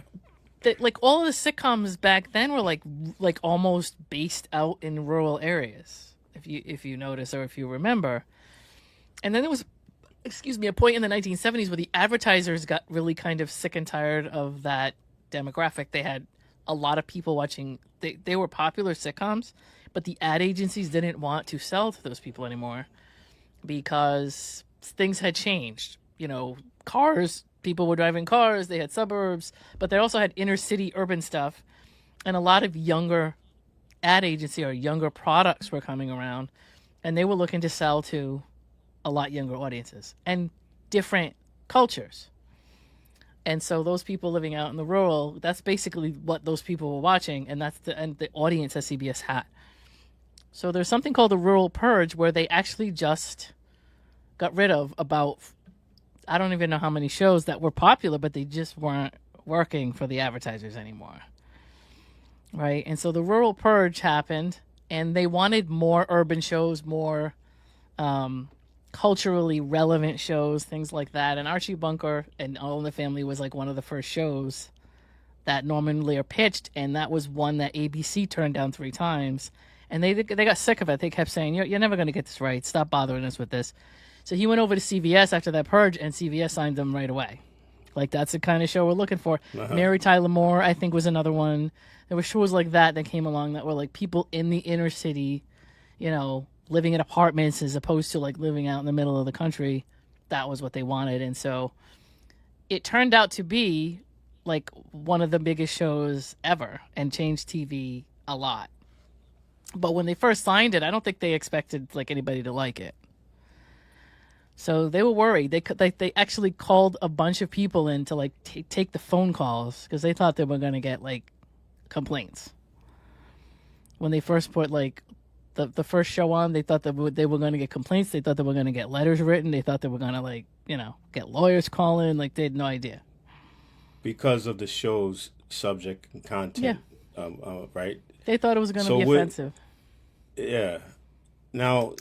Like all of the sitcoms back then were like almost based out in rural areas, if you notice or if you remember. And then there was, a point in the 1970s where the advertisers got really kind of sick and tired of that demographic. They had a lot of people watching. They were popular sitcoms, but the ad agencies didn't want to sell to those people anymore because things had changed. Cars. People were driving cars, they had suburbs, but they also had inner city urban stuff. And a lot of younger ad agency or younger products were coming around, and they were looking to sell to a lot younger audiences and different cultures. And so those people living out in the rural, that's basically what those people were watching, and that's the audience that CBS had. So there's something called the Rural Purge where they actually just got rid of about... I don't even know how many shows that were popular, but they just weren't working for the advertisers anymore. Right? And so the Rural Purge happened, and they wanted more urban shows, more culturally relevant shows, things like that. And Archie Bunker and All in the Family was like one of the first shows that Norman Lear pitched, and that was one that ABC turned down 3 times. And they got sick of it. They kept saying, you're never going to get this right. Stop bothering us with this. So he went over to CBS after that purge, and CBS signed him right away. Like, that's the kind of show we're looking for. Mary Tyler Moore, I think, was another one. There were shows like that came along that were like people in the inner city, living in apartments as opposed to like living out in the middle of the country. That was what they wanted. And so it turned out to be like one of the biggest shows ever and changed TV a lot. But when they first signed it, I don't think they expected like anybody to like it. So they were worried. They actually called a bunch of people in to like take the phone calls because they thought they were going to get like complaints. When they first put like the first show on, they thought that they were going to get complaints. They thought they were going to get letters written. They thought they were going to like, get lawyers calling. Like they had no idea. Because of the show's subject and content, right? They thought it was going to be offensive. Yeah. Now,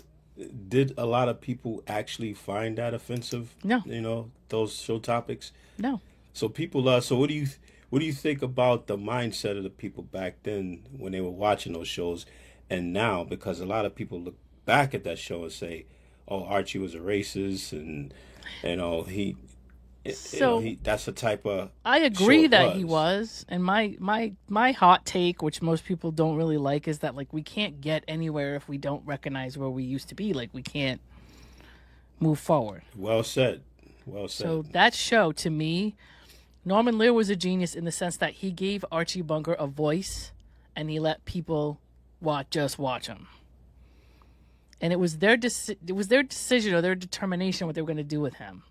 did a lot of people actually find that offensive? No. Those show topics? No. So so what do you think about the mindset of the people back then when they were watching those shows and now? Because a lot of people look back at that show and say, oh, Archie was a racist and, that's the type of I agree that he was, and my hot take, which most people don't really like, is that like we can't get anywhere if we don't recognize where we used to be. Like we can't move forward. Well said. So that show, to me, Norman Lear was a genius in the sense that he gave Archie Bunker a voice, and he let people just watch him. And it was their decision or their determination what they were going to do with him.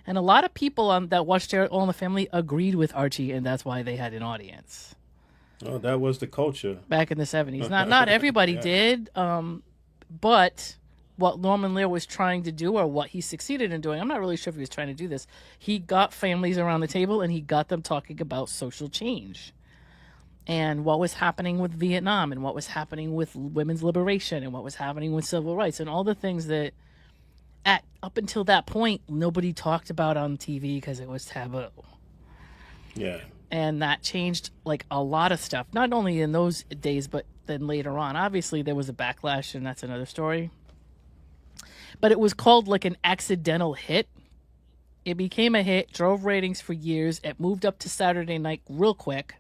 And a lot of people that watched All in the Family agreed with Archie, and that's why they had an audience. Oh, that was the culture back in the 70s. Not everybody did, but what Norman Lear was trying to do, or what he succeeded in doing, I'm not really sure if he was trying to do this. He got families around the table, and he got them talking about social change and what was happening with Vietnam, and what was happening with women's liberation, and what was happening with civil rights, and all the things that up until that point, nobody talked about on TV because it was taboo. Yeah. And that changed like a lot of stuff, not only in those days, but then later on. Obviously, there was a backlash, and that's another story. But it was called like an accidental hit. It became a hit, drove ratings for years. It moved up to Saturday night real quick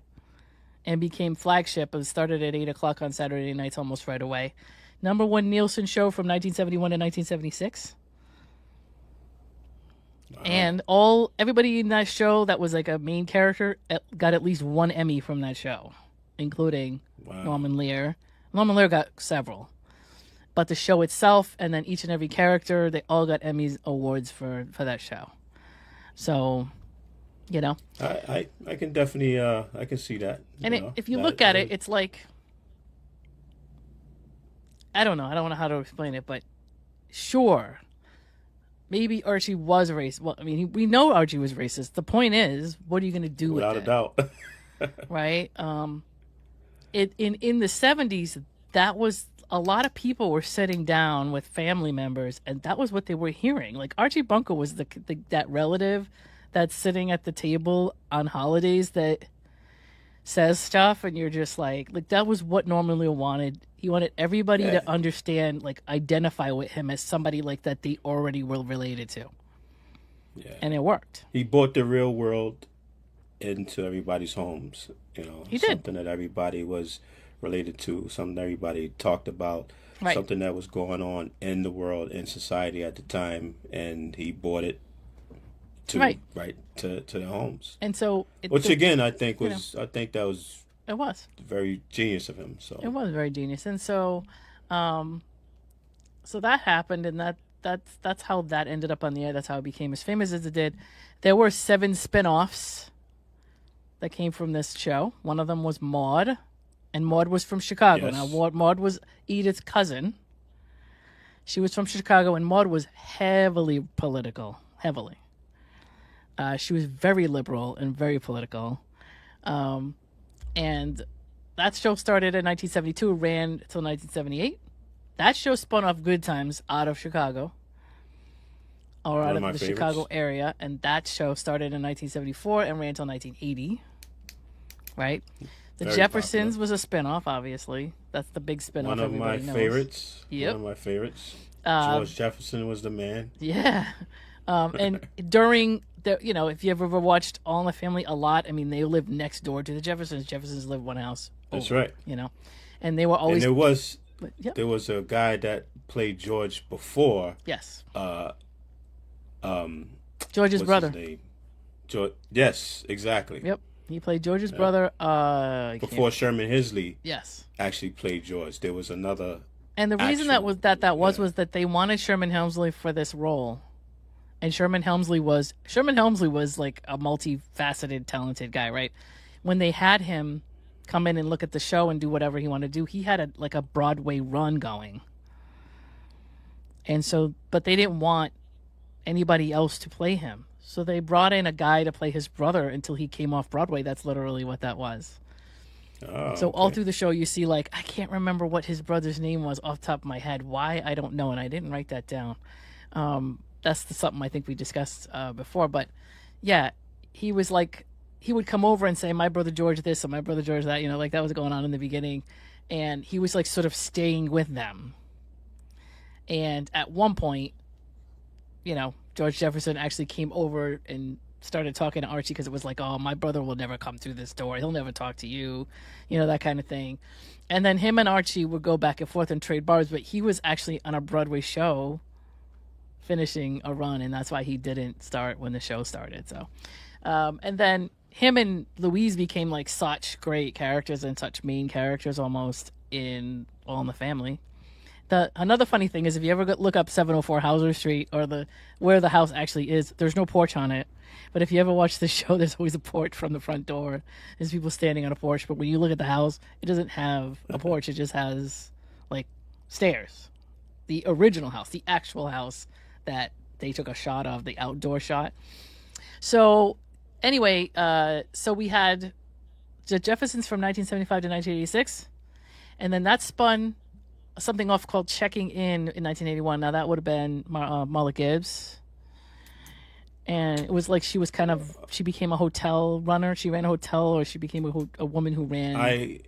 and became flagship. It started at 8 o'clock on Saturday nights almost right away. Number one Nielsen show from 1971 to 1976. And everybody in that show that was like a main character got at least one Emmy from that show, including Norman Lear. Norman Lear got several. But the show itself, and then each and every character, they all got Emmy awards for that show. So, I can definitely, I can see that. And if you look at it, it's like, I don't know how to explain it, but sure, maybe Archie was racist. Well, I mean, we know Archie was racist. The point is, what are you going to do with it? Without a doubt. Right? In the 70s, that was, a lot of people were sitting down with family members, and that was what they were hearing. Like, Archie Bunker was that relative that's sitting at the table on holidays that says stuff, and you're just like that was what Norman Lear wanted. He wanted everybody to understand, like, identify with him as somebody like that they already were related to. Yeah. And it worked. He brought the real world into everybody's homes. He did. Something that everybody was related to, something that everybody talked about, something that was going on in the world, in society at the time, and he brought it to the homes. And so, again, I think that was it was very genius of him. So it was very genius, and so that happened, and that's how that ended up on the air. That's how it became as famous as it did. There were 7 spinoffs that came from this show. One of them was Maude, and Maude was from Chicago. Yes. Now, Maude was Edith's cousin. She was from Chicago, and Maude was heavily political. Heavily. She was very liberal and very political. And that show started in 1972, ran until 1978. That show spun off Good Times out of Chicago, or out of the Chicago area. And that show started in 1974 and ran until 1980. Right? The very Jeffersons popular. Was a spinoff, obviously. That's the big spinoff. One of my favorites. Yep. One of my favorites. George Jefferson was the man. Yeah. And during if you ever watched All in the Family a lot, I mean, they lived next door to the Jeffersons. Jeffersons lived one house over. That's right. And they were always. And there was a guy that played George before. Yes. George's brother. His name? George. Yes, exactly. Yep. He played George's brother. Before Sherman Hisley. Yes. Actually played George. There was another. And the reason was that they wanted Sherman Hemsley for this role. And Sherman Helmsley was like a multifaceted, talented guy, right? When they had him come in and look at the show and do whatever he wanted to do, he had a Broadway run going. And so, but they didn't want anybody else to play him. So they brought in a guy to play his brother until he came off Broadway. That's literally what that was. Oh, So okay. all through the show, you see, like, I can't remember what his brother's name was off the top of my head. Why? I don't know, and I didn't write that down. Something I think we discussed before. But, yeah, he was like, he would come over and say, my brother George this, or my brother George that, like that was going on in the beginning. And he was, like, sort of staying with them. And at one point, George Jefferson actually came over and started talking to Archie because it was like, oh, my brother will never come through this door. He'll never talk to you, that kind of thing. And then him and Archie would go back and forth and trade bars, but he was actually on a Broadway show finishing a run, and that's why he didn't start when the show started. So, and then him and Louise became like such great characters and such main characters almost in All in the Family. Another funny thing is if you ever look up 704 Hauser Street or where the house actually is, there's no porch on it. But if you ever watch the show, there's always a porch from the front door. There's people standing on a porch. But when you look at the house, it doesn't have a porch. It just has, like, stairs. The original house, the actual house that they took a shot of, the outdoor shot. So, anyway, so we had the Jeffersons from 1975 to 1986. And then that spun something off called Checking In 1981. Now, that would have been Marla Gibbs. And it was like she became a hotel runner. She ran a hotel, or she became a woman who ran. I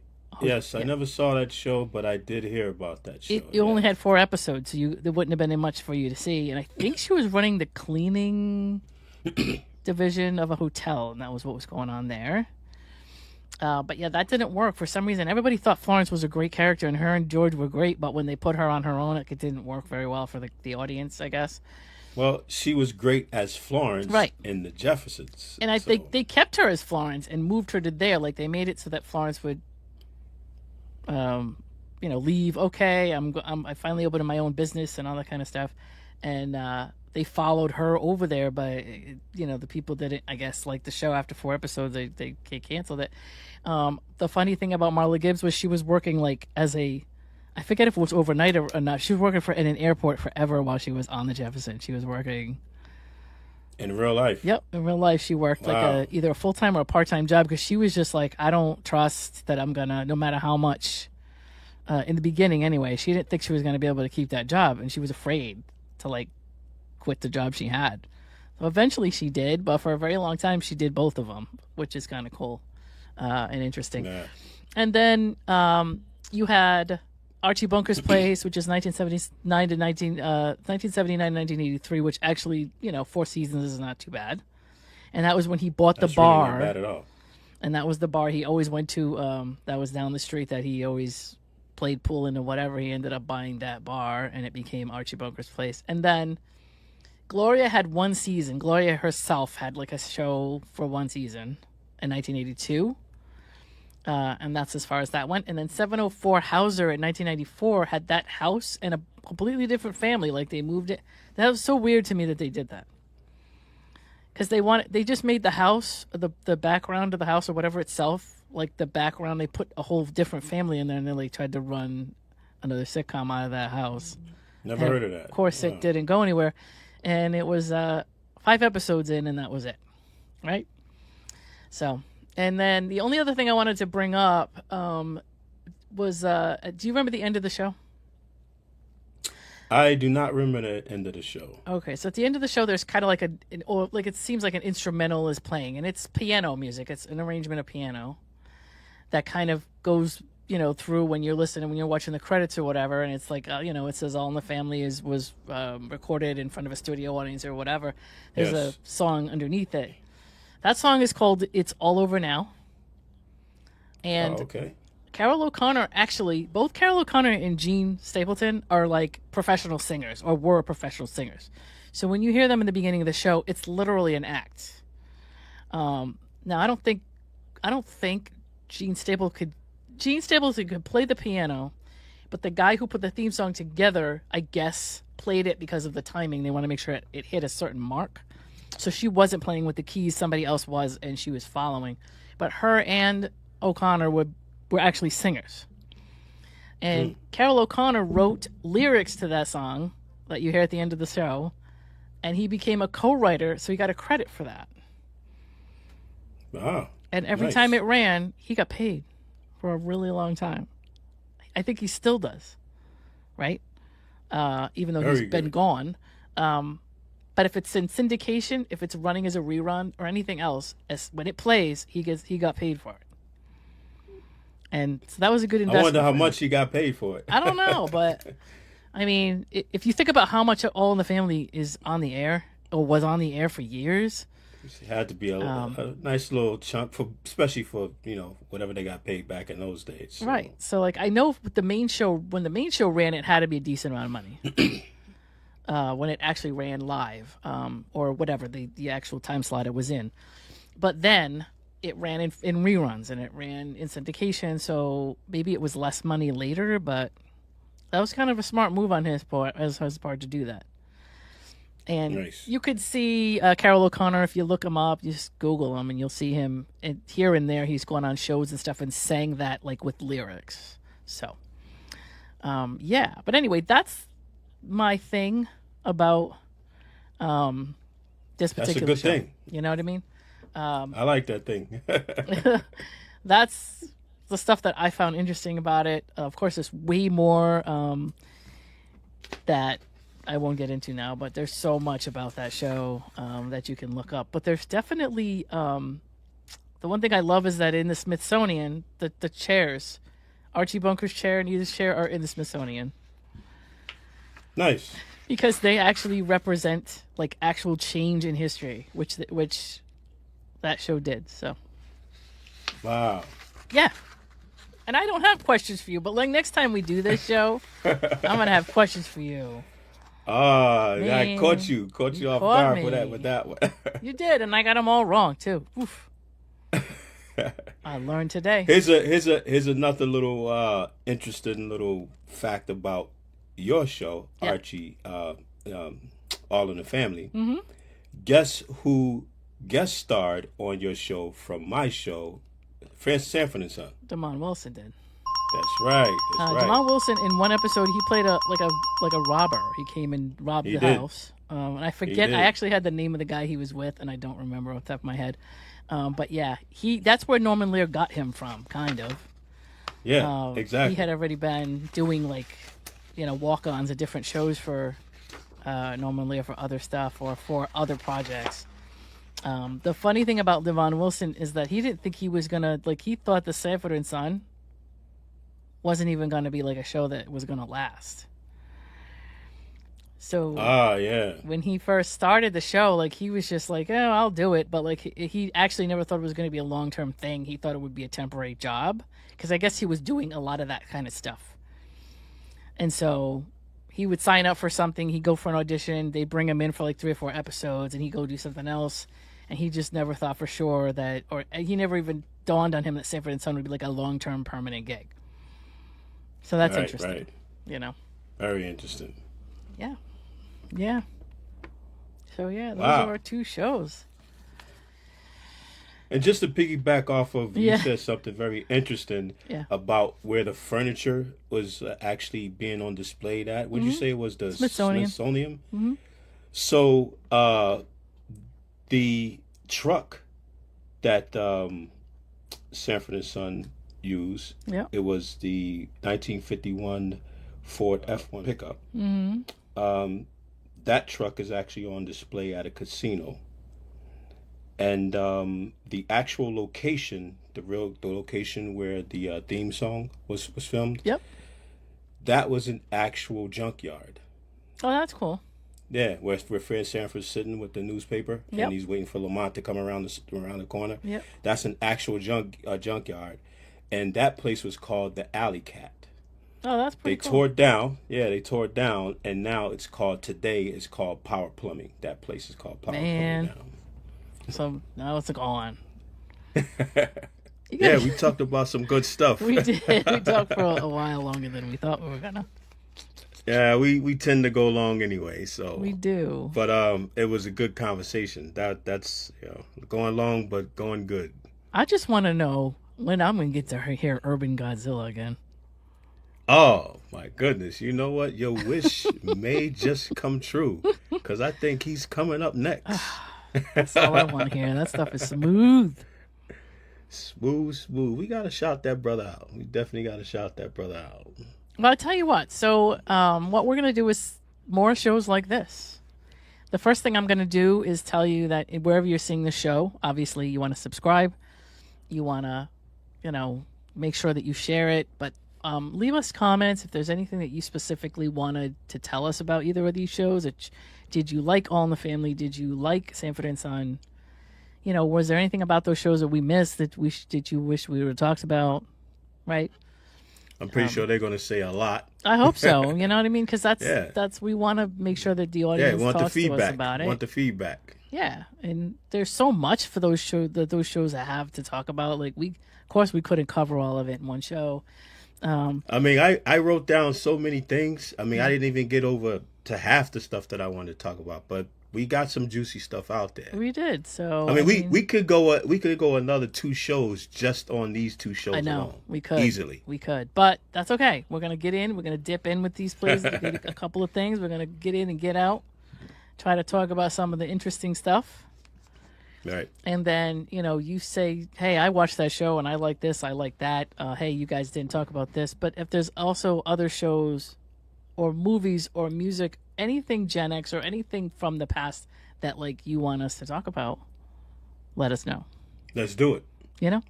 never saw that show, but I did hear about that show. It only had 4 episodes, so there wouldn't have been much for you to see. And I think she was running the cleaning division of a hotel, and that was what was going on there. But yeah, that didn't work for some reason. Everybody thought Florence was a great character, and her and George were great. But when they put her on her own, it didn't work very well for the audience, I guess. Well, she was great as Florence in the Jeffersons. And I think they kept her as Florence and moved her to there. Like, they made it so that Florence would, leave. Okay, I finally opened my own business and all that kind of stuff. And they followed her over there, but, the people didn't, I guess, like the show after 4 episodes, they canceled it. The funny thing about Marla Gibbs was she was working, like, I forget if it was overnight or not. She was working in an airport forever while she was on the Jefferson. She was working in real life. Yep, in real life she worked like either a full-time or a part-time job, because she was just like, I don't trust that I'm gonna, no matter how much. In the beginning, anyway, she didn't think she was gonna be able to keep that job, and she was afraid to like quit the job she had. So eventually she did, but for a very long time she did both of them, which is kind of cool and interesting. Yeah. And then you had Archie Bunker's Place, which is 1979 to 1983, which actually, 4 seasons is not too bad. And that was when he bought the bar. Really not bad at all. And that was the bar he always went to. That was down the street that he always played pool in or whatever. He ended up buying that bar, and it became Archie Bunker's Place. And then Gloria had 1 season. Gloria herself had like a show for 1 season in 1982. And that's as far as that went. And then 704 Hauser in 1994 had that house and a completely different family. Like, they moved it. That was so weird to me that they did that. Because they just made the house, the background of the house or whatever itself, like the background, they put a whole different family in there, and then they tried to run another sitcom out of that house. Never heard of that. Of course, it didn't go anywhere. And it was 5 episodes in, and that was it. Right? So... And then the only other thing I wanted to bring up was, do you remember the end of the show? I do not remember the end of the show. Okay, so at the end of the show, there's kind of like it seems like an instrumental is playing, and it's piano music. It's an arrangement of piano that kind of goes, through when you're listening, when you're watching the credits or whatever, and it's like, it says All in the Family was recorded in front of a studio audience or whatever. There's a song underneath it. That song is called It's All Over Now. And Carol O'Connor, actually, both Carol O'Connor and Gene Stapleton are like professional singers, or were professional singers. So when you hear them in the beginning of the show, it's literally an act. Now, I don't think Gene Stapleton could play the piano, but the guy who put the theme song together, I guess, played it because of the timing. They want to make sure it hit a certain mark. So she wasn't playing with the keys, somebody else was, and she was following. But her and O'Connor were actually singers. And Carol O'Connor wrote lyrics to that song that you hear at the end of the show, and he became a co-writer, so he got a credit for that. Wow. And every time it ran, he got paid for a really long time. I think he still does, right? Even though he's been gone. But if it's in syndication, if it's running as a rerun or anything else, when it plays, he got paid for it. And so that was a good investment. I wonder how much he got paid for it. I don't know, but I mean, if you think about how much All in the Family is on the air or was on the air for years, it had to be a nice little chunk especially for whatever they got paid back in those days. So. Right. So like I know with the main show, when the main show ran, it had to be a decent amount of money. When it actually ran live, or whatever the actual time slot it was in, but then it ran in reruns and it ran in syndication. So maybe it was less money later, but that was kind of a smart move on his part to do that. And you could see Carol O'Connor, if you look him up, you just Google him and you'll see him. And here and there, he's gone on shows and stuff and sang that like with lyrics. So, yeah. But anyway, that's my thing about this particular show. That's a good thing. You know what I mean? I like that thing. That's the stuff that I found interesting about it. Of course, there's way more that I won't get into now, but there's so much about that show that you can look up. But there's definitely the one thing I love is that in the Smithsonian, the chairs, Archie Bunker's chair and Edith's chair are in the Smithsonian. Nice. Because they actually represent like actual change in history, which that show did. So. Wow. Yeah. And I don't have questions for you, but like next time we do this show, I'm gonna have questions for you. I caught you off guard with that one. You did, and I got them all wrong too. Oof. I learned today. Here's another little interesting little fact about your show, Archie, All in the Family. Mm-hmm. Guess who guest starred on your show from my show, Sanford and Son? Damon Wilson did. That's right. That's right. Damon Wilson, in one episode, he played a robber. He came and robbed the house. And I forget. I actually had the name of the guy he was with, and I don't remember off the top of my head. But yeah, that's where Norman Lear got him from, kind of. Yeah, exactly. He had already been doing walk-ons at different shows for Norman Lear for other stuff or for other projects. The funny thing about Devon Wilson is that he didn't think he was gonna he thought the Sanford and Son wasn't even gonna be like a show that was gonna last. So when he first started the show, he was just like, "Oh, I'll do it," but he actually never thought it was gonna be a long-term thing. He thought it would be a temporary job because I guess he was doing a lot of that kind of stuff. And so he would sign up for something, he'd go for an audition, they'd bring him in for 3 or 4 episodes, and he'd go do something else. And he just never thought for sure he never even dawned on him that Sanford and Son would be a long-term permanent gig. So that's interesting. Right. Very interesting. Yeah. Yeah. So yeah, those are our 2 shows. And just to piggyback off of, you said something very interesting about where the furniture was actually being on display at. Would you say it was the Smithsonian? Mm-hmm. So the truck that Sanford and Son used, it was the 1951 Ford F1 pickup. Mm-hmm. That truck is actually on display at a casino. And the actual location, the location where the theme song was filmed, that was an actual junkyard. Oh, that's cool. Yeah, where Fred Sanford's sitting with the newspaper, and he's waiting for Lamont to come around the corner. Yep. That's an actual junkyard, and that place was called the Alley Cat. Oh, that's pretty cool. They tore it down. Yeah, they tore it down, and now it's called Power Plumbing. That place is called Power Plumbing now. So now it's on. Yeah, we talked about some good stuff. We did. We talked for a while longer than we thought we were gonna. Yeah, we tend to go long anyway, so We do. but it was a good conversation. That's going long but going good. I just want to know when I'm going to get to hear Urban Godzilla again. Oh my goodness! You know what? Your wish may just come true because I think he's coming up next. That's all I want to hear. That stuff is smooth. Smooth. We gotta shout that brother out. We definitely gotta shout that brother out. Well, I'll tell you what. So what we're going to do is more shows like this. The first thing I'm going to do is tell you that wherever you're seeing the show, obviously you want to subscribe. You want to, make sure that you share it. But leave us comments if there's anything that you specifically wanted to tell us about either of these shows. Did you like All in the Family? Did you like Sanford and Son? Was there anything about those shows that we missed that did you wish we would have talked about? Right? I'm pretty sure they're going to say a lot. I hope so. You know what I mean? Because that's we want to make sure that the audience talks to us about it. Want the feedback. Yeah, and there's so much for those shows have to talk about. Like of course, we couldn't cover all of it in one show. I mean, I wrote down so many things. I mean, I didn't even get over to half the stuff that I wanted to talk about, but we got some juicy stuff out there. We did. So I mean, we could go another 2 shows just on these 2 shows. I know alone. we could easily. We could, but that's okay. We're gonna get in. We're gonna dip in with these plays. A couple of things. We're gonna get in and get out. Try to talk about some of the interesting stuff. Right. And then you say, "Hey, I watched that show and I like this. I like that. Hey, you guys didn't talk about this." But if there's also other shows, or movies, or music, anything Gen X, or anything from the past that you want us to talk about, let us know. Let's do it.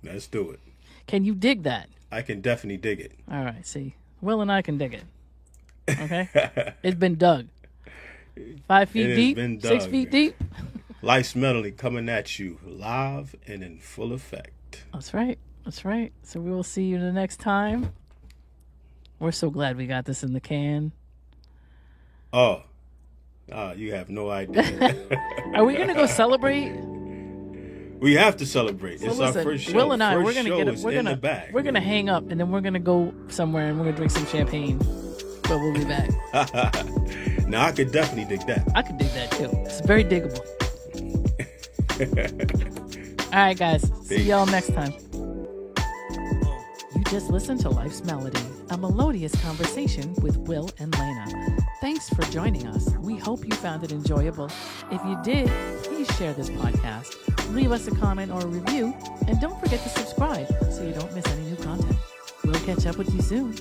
Let's do it. Can you dig that? I can definitely dig it. All right. See, Will and I can dig it. Okay. It's been dug. 5 feet deep. 6 feet deep. Life's Melody coming at you live and in full effect. That's right. That's right. So we will see you the next time. We're so glad we got this in the can. Oh, you have no idea. Are we gonna go celebrate? We have to celebrate. So it's listen, our first show. Will and I, first we're gonna get is we're in gonna the bag. we're gonna hang up and then we're gonna go somewhere and we're gonna drink some champagne. But we'll be back. Now I could definitely dig that. I could dig that too. It's very diggable. All right, guys. See y'all next time. You just listened to Life's Melody, a melodious conversation with Will and Lana. Thanks for joining us. We hope you found it enjoyable. If you did, please share this podcast, leave us a comment or a review, and don't forget to subscribe so you don't miss any new content. We'll catch up with you soon.